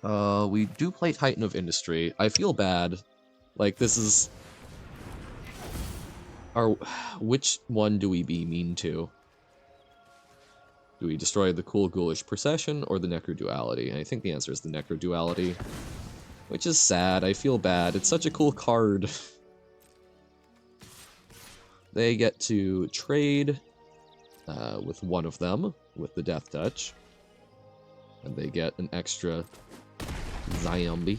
We do play Titan of Industry. I feel bad. Like, this is... Which one do we be mean to? Do we destroy the cool ghoulish procession or the necroduality? And I think the answer is the necroduality. Which is sad. I feel bad. It's such a cool card. They get to trade with one of them, with the Death Touch. And they get an extra zombie.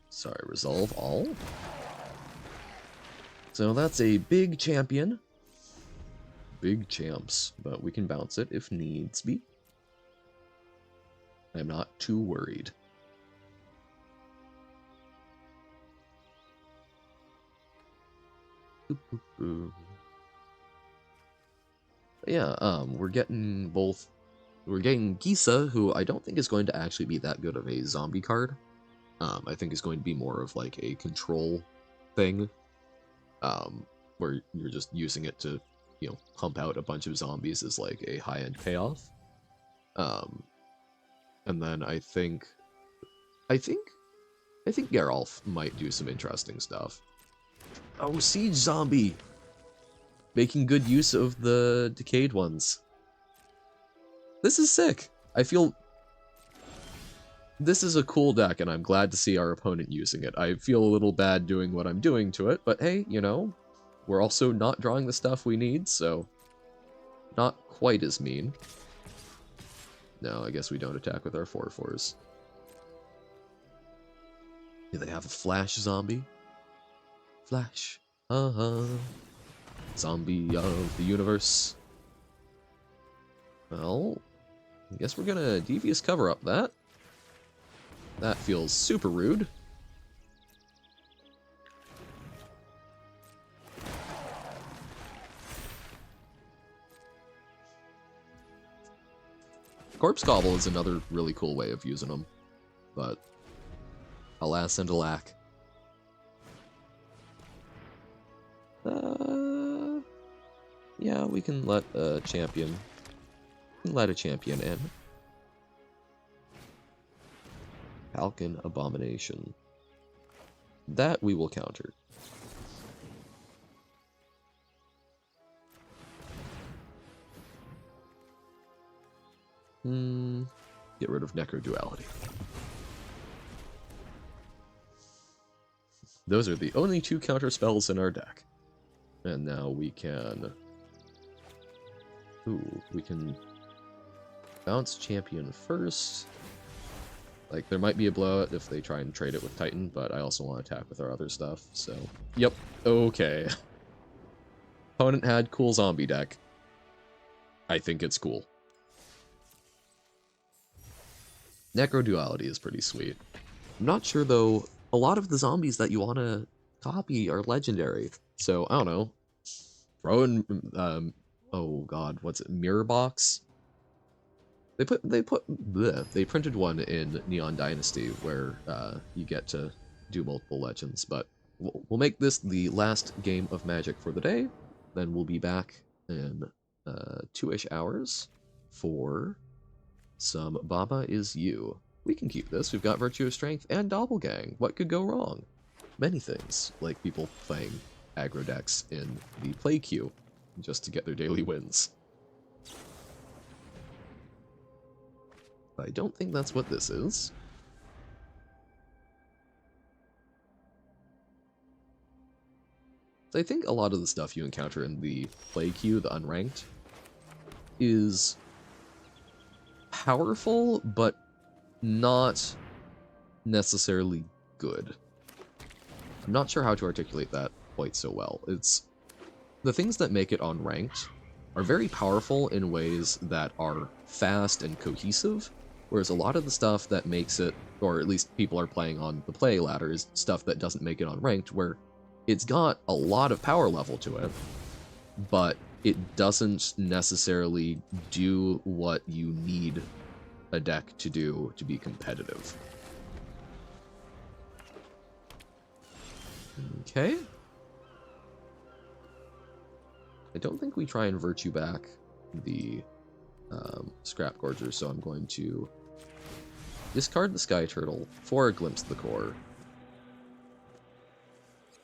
Sorry, resolve all. So that's a big champion. Big champs, but we can bounce it if needs be. I'm not too worried. Yeah, we're getting Gisa, who I don't think is going to actually be that good of a zombie card. I think is going to be more of like a control thing, where you're just using it to, you know, pump out a bunch of zombies as like a high-end payoff. And then I think Geralf might do some interesting stuff. Oh, Siege Zombie! Making good use of the decayed ones. This is sick! I feel... This is a cool deck, and I'm glad to see our opponent using it. I feel a little bad doing what I'm doing to it, but hey, you know, we're also not drawing the stuff we need, so... Not quite as mean. No, I guess we don't attack with our 4/4s. Do they have a Flash Zombie? Flash. Zombie of the universe. Well, I guess we're gonna Devious Cover up that. That feels super rude. Corpse Gobble is another really cool way of using them, but alas and alack. Yeah, we can let a champion. We can let a champion in. Falcon Abomination. That we will counter. Get rid of Necroduality. Those are the only two counter spells in our deck. And now we can... Ooh, we can bounce champion first. Like, there might be a blowout if they try and trade it with Titan, but I also want to attack with our other stuff, so... Yep, okay. Opponent had cool zombie deck. I think it's cool. Necroduality is pretty sweet. I'm not sure, though, a lot of the zombies that you want to copy are legendary, so, I don't know. Throw in, oh god, what's it, Mirror Box? They printed one in Neon Dynasty where you get to do multiple legends, but we'll make this the last game of Magic for the day. Then we'll be back in 2-ish hours for some Baba Is You. We can keep this. We've got Virtue of Strength and Doppelgang. What could go wrong? Many things, like people playing aggro decks in the play queue just to get their daily wins. I don't think that's what this is. I think a lot of the stuff you encounter in the play queue, the unranked, is powerful, but not necessarily good. I'm not sure how to articulate that quite so well. It's the things that make it unranked are very powerful in ways that are fast and cohesive, whereas a lot of the stuff that makes it, or at least people are playing on the play ladder, is stuff that doesn't make it unranked, where it's got a lot of power level to it, but it doesn't necessarily do what you need a deck to do to be competitive. Okay. I don't think we try and virtue back the Scrap Gorger, so I'm going to discard the Sky Turtle for a Glimpse of the Core.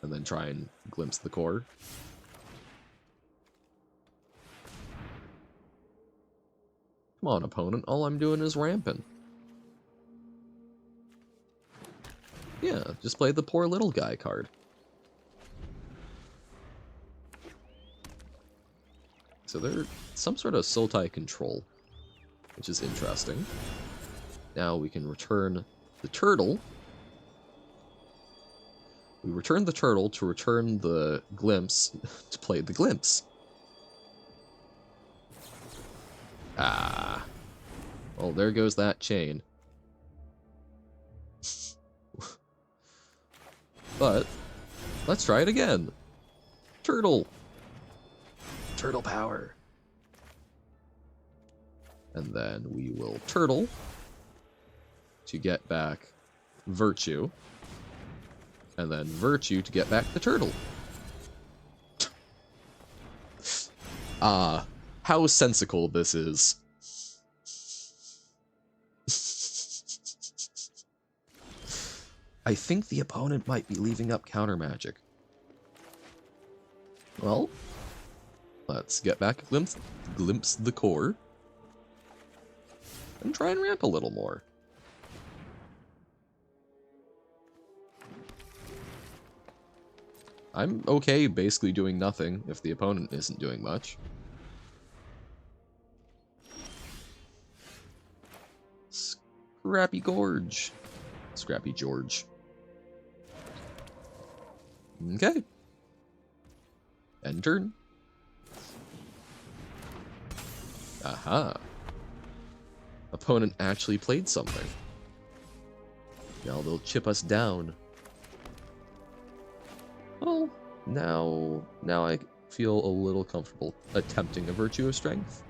And then try and Glimpse the Core. Come on, opponent. All I'm doing is ramping. Yeah, just play the poor little guy card. So they're some sort of Sultai control, which is interesting. Now we can return the turtle. We return the turtle to return the glimpse to play the glimpse. Ah. Well, there goes that chain. But let's try it again. Turtle. Turtle power. And then we will turtle to get back virtue. And then virtue to get back the turtle. Ah, how sensical this is. I think the opponent might be leaving up counter magic. Well, let's get back a glimpse the core. And try and ramp a little more. I'm okay basically doing nothing if the opponent isn't doing much. Scrappy Gorge. Scrappy George. Okay. End turn. Aha. Opponent actually played something. Now they'll chip us down. Well, now I feel a little comfortable attempting a Virtue of Strength,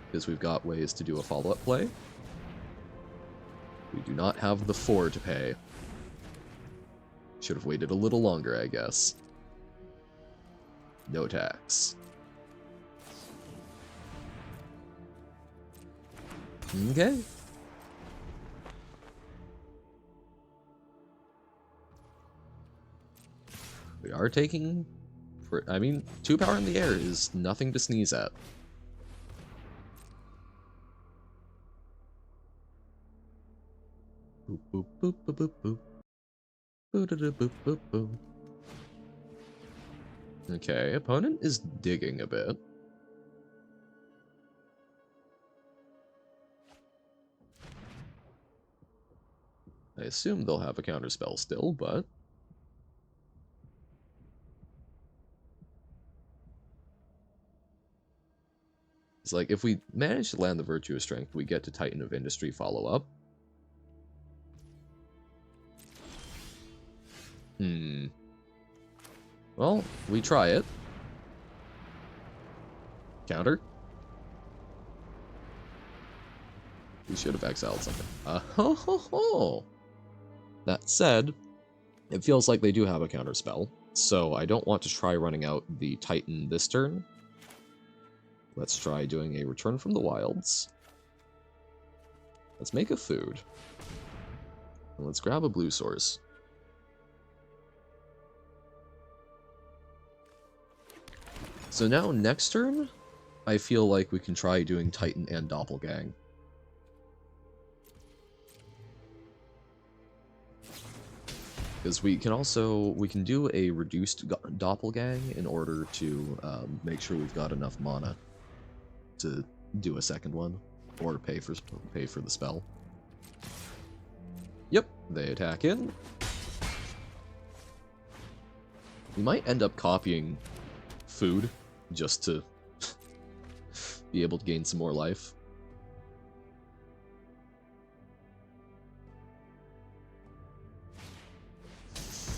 because we've got ways to do a follow-up play. We do not have the 4 to pay. Should have waited a little longer, I guess. No tax. Okay. We are taking... I mean, 2 power in the air is nothing to sneeze at. Boop, boop, boop, boop, boop, boop. Boop, boop, boop. Okay, opponent is digging a bit. I assume they'll have a counterspell still, but... It's like, if we manage to land the Virtue of Strength, we get to Titan of Industry follow-up. Well, we try it. Counter. We should have exiled something. Ho ho ho! That said, it feels like they do have a counterspell, so I don't want to try running out the Titan this turn. Let's try doing a Return from the Wilds. Let's make a food. And let's grab a blue source. So now, next turn, I feel like we can try doing Titan and Doppelgang. Because we can do a reduced Doppelgang in order to make sure we've got enough mana to do a second one, or pay for the spell. Yep, they attack in. We might end up copying food just to be able to gain some more life.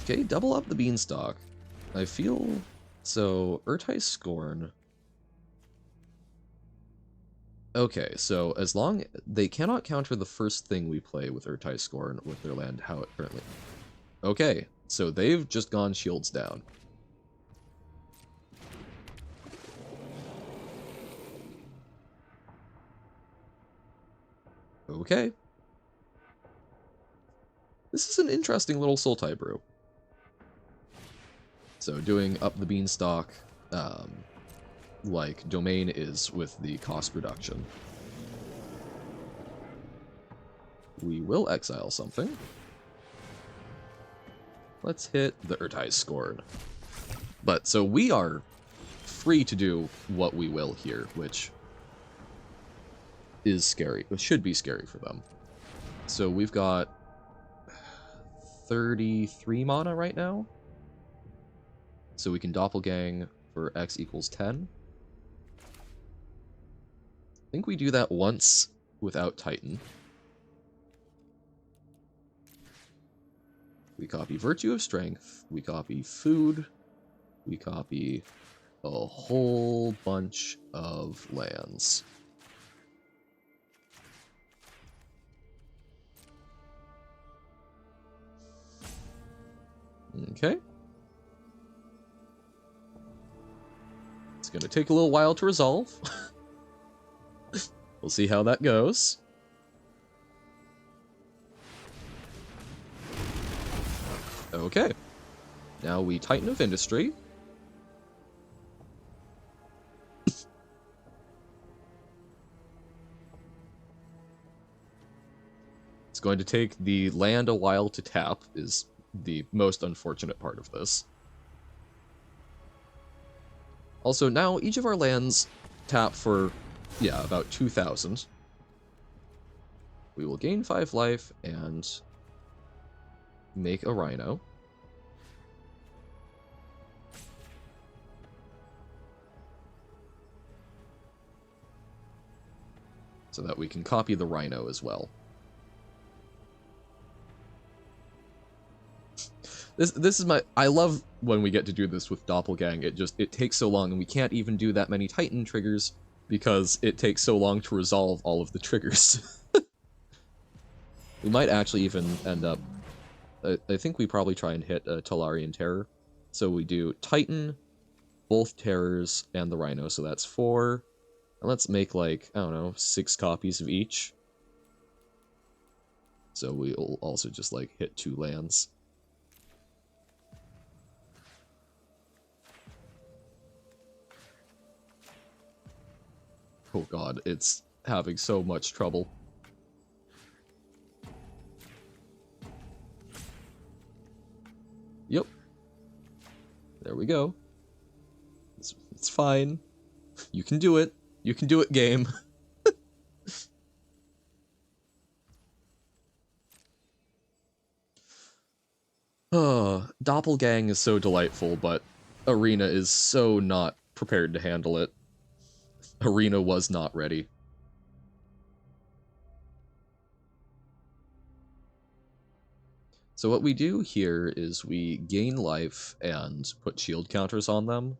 Okay, double up the Beanstalk. I feel... So, Urtai Scorn. Okay, so as long they cannot counter the first thing we play with Urtai Scorn with their land how it currently. Okay, so they've just gone shields down. Okay. This is an interesting little Sultai brew. So doing up the beanstalk, like Domain is with the cost reduction. We will exile something. Let's hit the Urtai Scorn. But, so we are free to do what we will here, which is scary. It should be scary for them. So we've got 33 mana right now. So we can Doppelgang for X equals 10. I think we do that once without Titan. We copy Virtue of Strength, we copy Food, we copy a whole bunch of lands. Okay. It's going to take a little while to resolve. We'll see how that goes. Okay. Now we Titan of Industry. It's going to take the land a while to tap, is the most unfortunate part of this. Also, now each of our lands tap for, yeah, about 2,000. We will gain 5 life and make a Rhino. So that we can copy the Rhino as well. This is my... I love when we get to do this with Doppelgang. It takes so long, and we can't even do that many Titan triggers because it takes so long to resolve all of the triggers. We might actually even end up... I think we probably try and hit a Talarian Terror. So we do Titan, both Terrors, and the Rhino, so that's 4. And let's make, like, I don't know, 6 copies of each. So we'll also just, like, hit 2 lands. Oh god, it's having so much trouble. Yep. There we go. It's fine. You can do it. You can do it, game. Doppelgang is so delightful, but Arena is so not prepared to handle it. Arena was not ready. So what we do here is we gain life and put shield counters on them,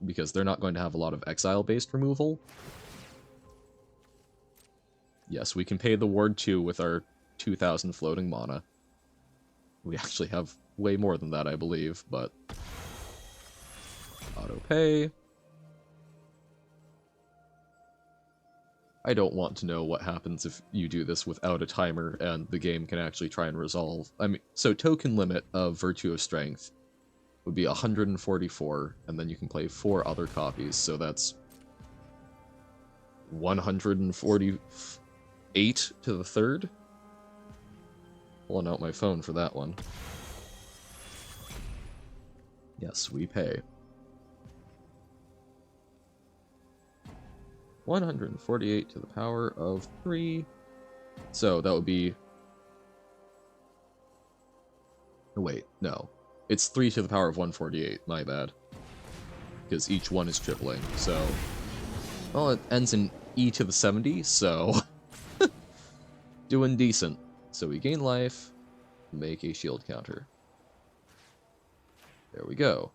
because they're not going to have a lot of exile-based removal. Yes, we can pay the Ward 2 with our 2,000 floating mana. We actually have way more than that, I believe, but... Auto-pay. I don't want to know what happens if you do this without a timer and the game can actually try and resolve. I mean, so token limit of Virtue of Strength would be 144, and then you can play 4 other copies, so that's 148 to the third. Pulling out my phone for that one. Yes, we pay. 148 to the power of 3. So that would be... Oh, wait, no. It's 3 to the power of 148, my bad. Because each one is tripling, so... Well, it ends in e to the 70, so... Doing decent. So we gain life, make a shield counter. There we go.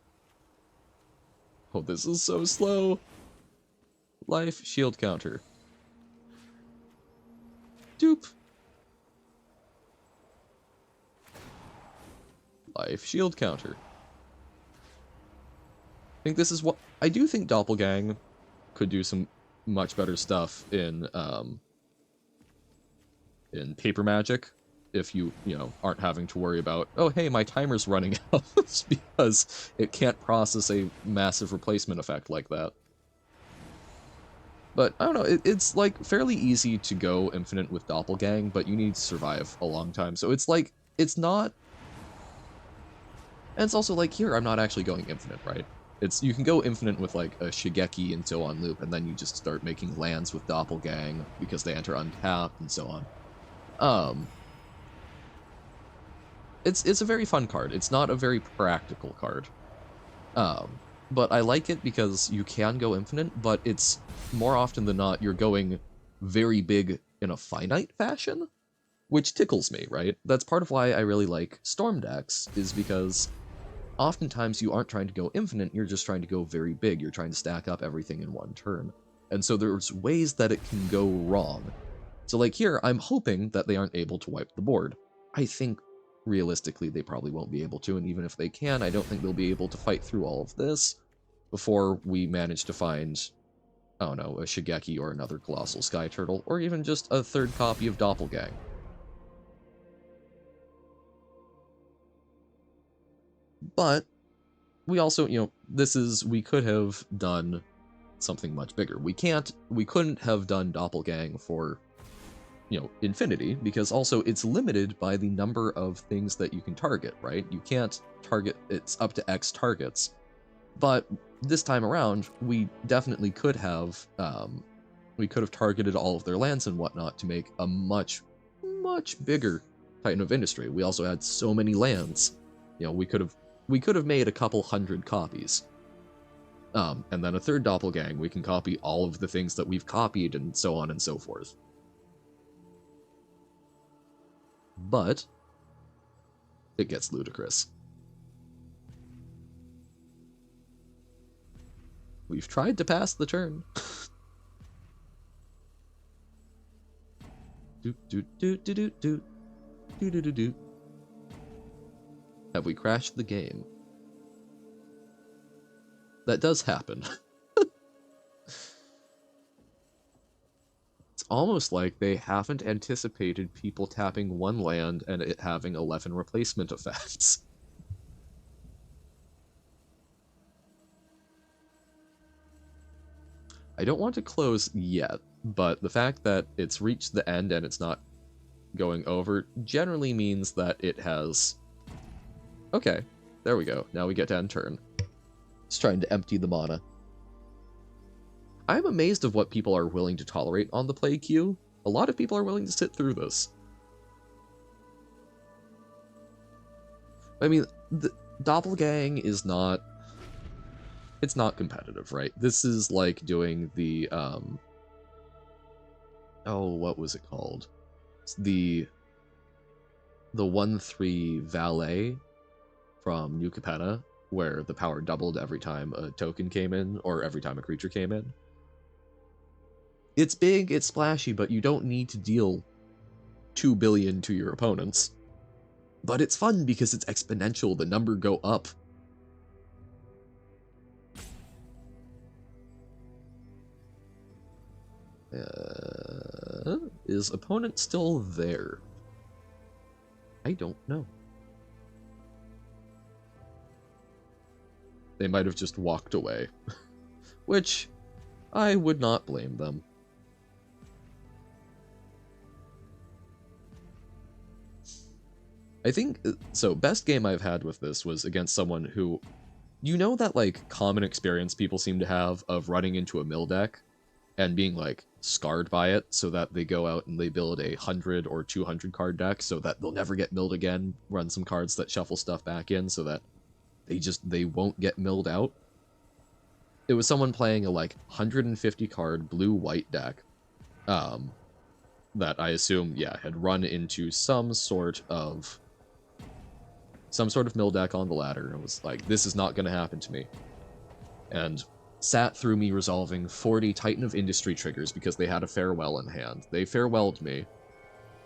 Oh, this is so slow. Life, shield counter. Doop. Life shield counter. I think this is what I do think Doppelgang could do some much better stuff in paper magic if you aren't having to worry about, oh hey, my timer's running out because it can't process a massive replacement effect like that. But I don't know, it's like fairly easy to go infinite with Doppelgang, but you need to survive a long time. So it's like, it's not, and it's also like, here I'm not actually going infinite, right? You can go infinite with like a Shigeki and so on loop, and then you just start making lands with Doppelgang because they enter untapped and so on. It's a very fun card. It's not a very practical card. But I like it because you can go infinite, but it's more often than not you're going very big in a finite fashion, which tickles me, right? That's part of why I really like Storm decks, is because oftentimes you aren't trying to go infinite, you're just trying to go very big. You're trying to stack up everything in one turn. And so there's ways that it can go wrong. So like here, I'm hoping that they aren't able to wipe the board. I think realistically they probably won't be able to, and even if they can, I don't think they'll be able to fight through all of this before we manage to find, I don't know, a Shigeki or another Colossal Sky Turtle, or even just a third copy of Doppelgang. But we also, we could have done something much bigger. We couldn't have done Doppelgang for, infinity, because also it's limited by the number of things that you can target, right? You can't target, it's up to X targets. But this time around, we definitely could have targeted all of their lands and whatnot to make a much, much bigger Titan of Industry. We also had so many lands. We could have made a couple hundred copies. And then a third Doppelgang, we can copy all of the things that we've copied and so on and so forth. But it gets ludicrous. We've tried to pass the turn. Doot doot doot doot doot doot doot doot doot. Have we crashed the game? That does happen. It's almost like they haven't anticipated people tapping one land and it having 11 replacement effects. I don't want to close yet, but the fact that it's reached the end and it's not going over generally means that it has... Okay, there we go. Now we get to end turn. It's trying to empty the mana. I'm amazed of what people are willing to tolerate on the play queue. A lot of people are willing to sit through this. I mean, the Doppelgang is not... It's not competitive, right? This is like doing the, oh, what was it called? It's the 1/3 Valet from New Capenna, where the power doubled every time a token came in, or every time a creature came in. It's big, it's splashy, but you don't need to deal 2 billion to your opponents. But it's fun because it's exponential, the number go up. Is opponent still there? I don't know. They might have just walked away. Which, I would not blame them. I think, so best game I've had with this was against someone who, that like common experience people seem to have of running into a mill deck and being like scarred by it, so that they go out and they build a 100 or 200 card deck so that they'll never get milled again, run some cards that shuffle stuff back in so that they won't get milled out. It was someone playing a like 150 card blue-white deck that I assume, had run into some sort of mill deck on the ladder and was like, this is not going to happen to me. And sat through me resolving 40 Titan of Industry triggers because they had a farewell in hand. They farewelled me,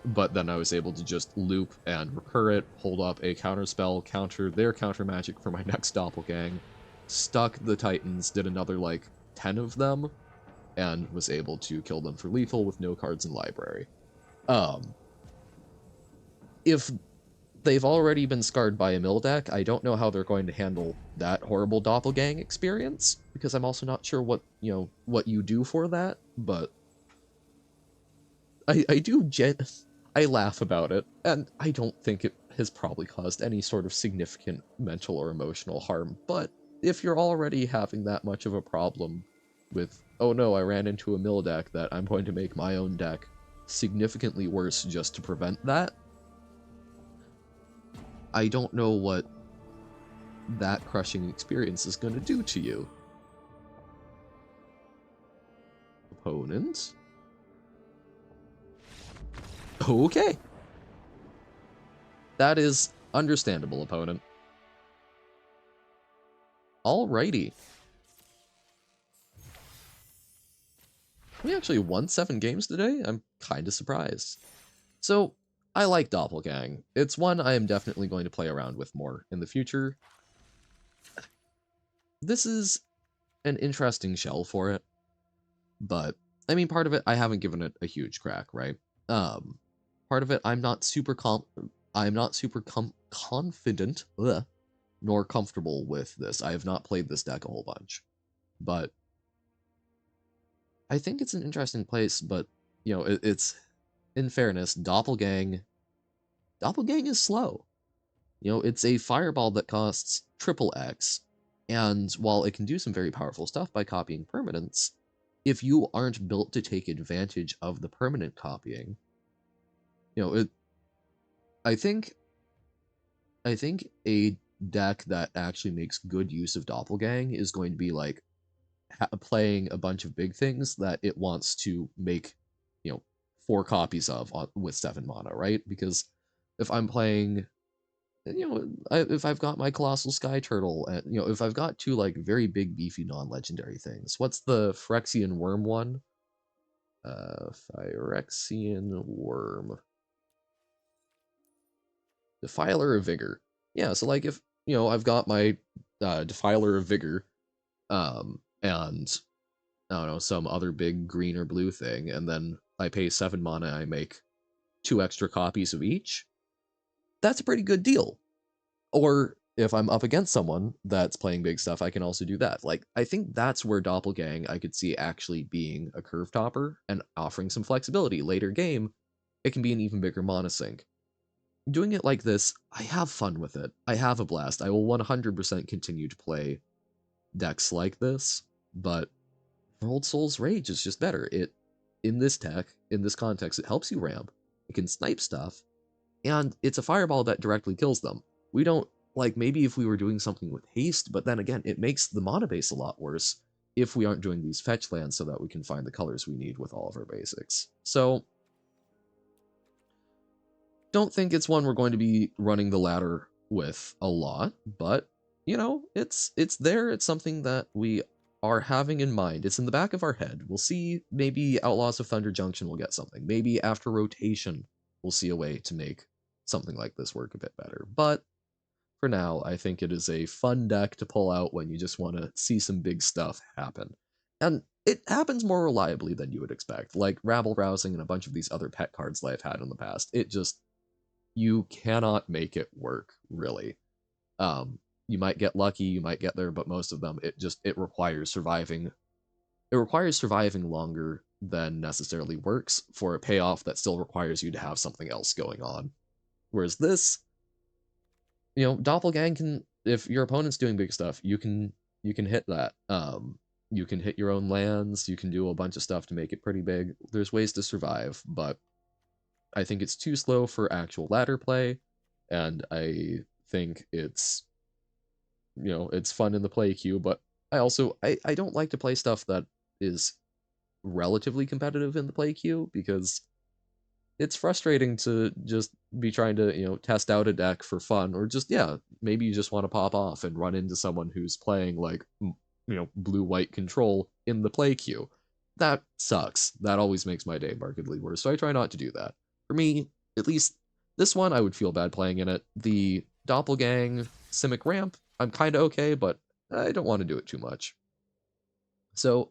but then I was able to just loop and recur it, hold up a counter spell, counter their counter magic for my next Doppelgang, stuck the Titans, did another like 10 of them, and was able to kill them for lethal with no cards in library. If they've already been scarred by a mill deck, I don't know how they're going to handle that horrible Doppelgang experience, because I'm also not sure what, what you do for that, but I laugh about it, and I don't think it has probably caused any sort of significant mental or emotional harm, but if you're already having that much of a problem with, oh no, I ran into a mill deck that I'm going to make my own deck significantly worse just to prevent that, I don't know what that crushing experience is going to do to you. Opponent. Okay. That is understandable, opponent. Alrighty. We actually won 7 games today? I'm kind of surprised. So, I like Doppelgang. It's one I am definitely going to play around with more in the future. This is an interesting shell for it, but, I mean, part of it, I haven't given it a huge crack, right? Part of it, I'm not super confident, nor comfortable with this. I have not played this deck a whole bunch, but I think it's an interesting place. But it's, in fairness, Doppelgang is slow. It's a fireball that costs triple X, and while it can do some very powerful stuff by copying permanents, if you aren't built to take advantage of the permanent copying, it. I think a deck that actually makes good use of Doppelgang is going to be like playing a bunch of big things that it wants to make, 4 copies of with 7 mana, right? Because if I'm playing, if I've got my Colossal Sky Turtle, and if I've got 2 like very big beefy non-legendary things, what's the Phyrexian Worm one? Phyrexian Worm. Defiler of Vigor. Yeah, so like if, I've got my Defiler of Vigor, and I don't know, some other big green or blue thing, and then I pay 7 mana, I make 2 extra copies of each, that's a pretty good deal. Or if I'm up against someone that's playing big stuff, I can also do that. Like, I think that's where Doppelgang I could see actually being a curve topper and offering some flexibility. Later game, it can be an even bigger mana sink. Doing it like this, I have fun with it. I have a blast. I will 100% continue to play decks like this, but Old Soul's Rage is just better. In this tech, in this context, it helps you ramp. It can snipe stuff, and it's a fireball that directly kills them. We don't, like, maybe if we were doing something with haste, but then again, it makes the mana base a lot worse if we aren't doing these fetch lands so that we can find the colors we need with all of our basics. So, don't think it's one we're going to be running the ladder with a lot, but, it's there. It's something that we are having in mind. It's in the back of our head. We'll see, maybe Outlaws of Thunder Junction will get something. Maybe after rotation, we'll see a way to make something like this work a bit better. But for now, I think it is a fun deck to pull out when you just want to see some big stuff happen. And it happens more reliably than you would expect. Like Rabble Rousing and a bunch of these other pet cards that I've had in the past. You cannot make it work, really. You might get lucky, you might get there, but most of them, it requires surviving. It requires surviving longer than necessarily works for a payoff that still requires you to have something else going on. Whereas this, Doppelgang can, if your opponent's doing big stuff, you can hit that. You can hit your own lands, you can do a bunch of stuff to make it pretty big. There's ways to survive, but I think it's too slow for actual ladder play, and I think it's fun in the play queue, but I don't like to play stuff that is relatively competitive in the play queue, because it's frustrating to just be trying to, test out a deck for fun, or just, yeah, maybe you just want to pop off and run into someone who's playing like, blue-white control in the play queue. That sucks. That always makes my day markedly worse, so I try not to do that. For me, At least this one, I would feel bad playing in it. The Doppelgang Simic Ramp, I'm kind of okay, but I don't want to do it too much. So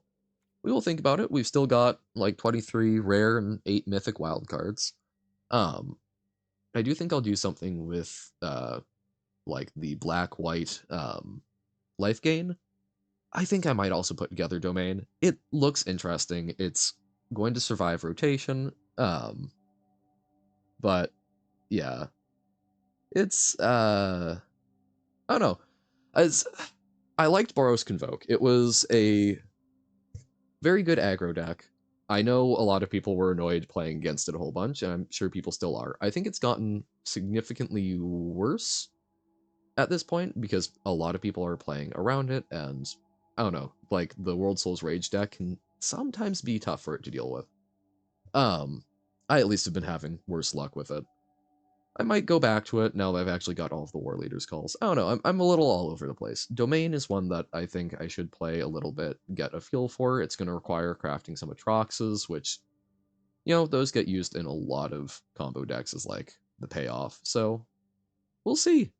we will think about it. We've still got like 23 rare and 8 mythic wild cards. Um, I do think I'll do something with like the black white life gain. I think I might also put together domain. It looks interesting. It's going to survive rotation. But yeah, it's I don't know. As I liked Boros Convoke. It was a very good aggro deck. I know a lot of people were annoyed playing against it a whole bunch, and I'm sure people still are. I think it's gotten significantly worse at this point because a lot of people are playing around it, and I don't know, like the World Souls Rage deck can sometimes be tough for it to deal with. Um, I at least have been having worse luck with it. I might go back to it now that I've actually got all of the War Leaders calls. I don't know, I'm a little all over the place. Domain is one that I think I should play a little bit, get a feel for. It's going to require crafting some Atroxes, which, those get used in a lot of combo decks as like the payoff. So we'll see.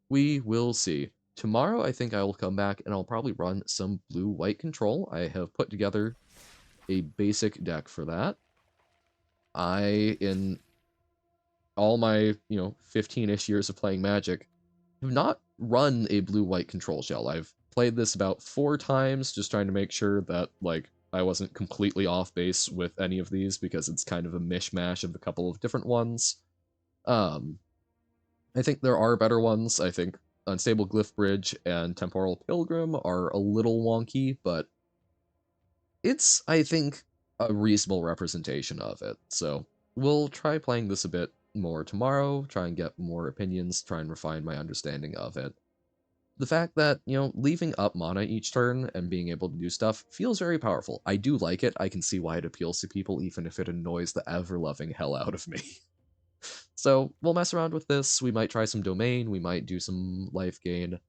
We will see. Tomorrow, I think I will come back and I'll probably run some blue-white control. I have put together a basic deck for that. In all my, 15-ish years of playing Magic, have not run a blue-white control shell. I've played this about 4 times, just trying to make sure that, like, I wasn't completely off base with any of these, because it's kind of a mishmash of a couple of different ones. Um, I think there are better ones. I think Unstable Glyph Bridge and Temporal Pilgrim are a little wonky, but it's, I think, a reasonable representation of it. So we'll try playing this a bit more tomorrow, try and get more opinions, try and refine my understanding of it. The fact that, leaving up mana each turn and being able to do stuff feels very powerful. I do like it. I can see why it appeals to people, even if it annoys the ever-loving hell out of me. So we'll mess around with this. We might try some domain. We might do some life gain.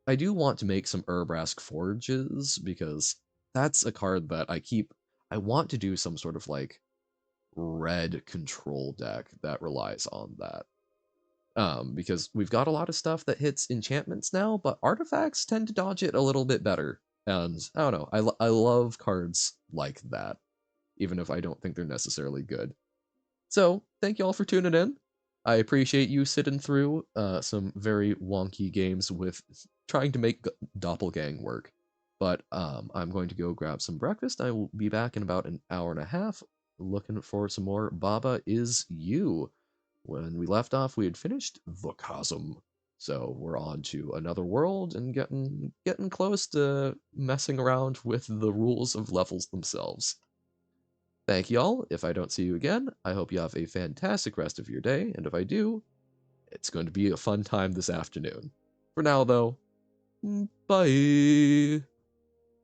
I do want to make some Urbrask Forges, because that's a card that I want to do some sort of like red control deck that relies on that. Because we've got a lot of stuff that hits enchantments now, but artifacts tend to dodge it a little bit better. And I don't know, I love cards like that, even if I don't think they're necessarily good. So, thank you all for tuning in. I appreciate you sitting through some very wonky games with trying to make Doppelgang work. But I'm going to go grab some breakfast. I will be back in about an hour and a half, looking for some more Baba Is You. When we left off, we had finished the Chasm. So we're on to another world and getting close to messing around with the rules of levels themselves. Thank y'all. If I don't see you again, I hope you have a fantastic rest of your day, and if I do, it's going to be a fun time this afternoon. For now, though, bye!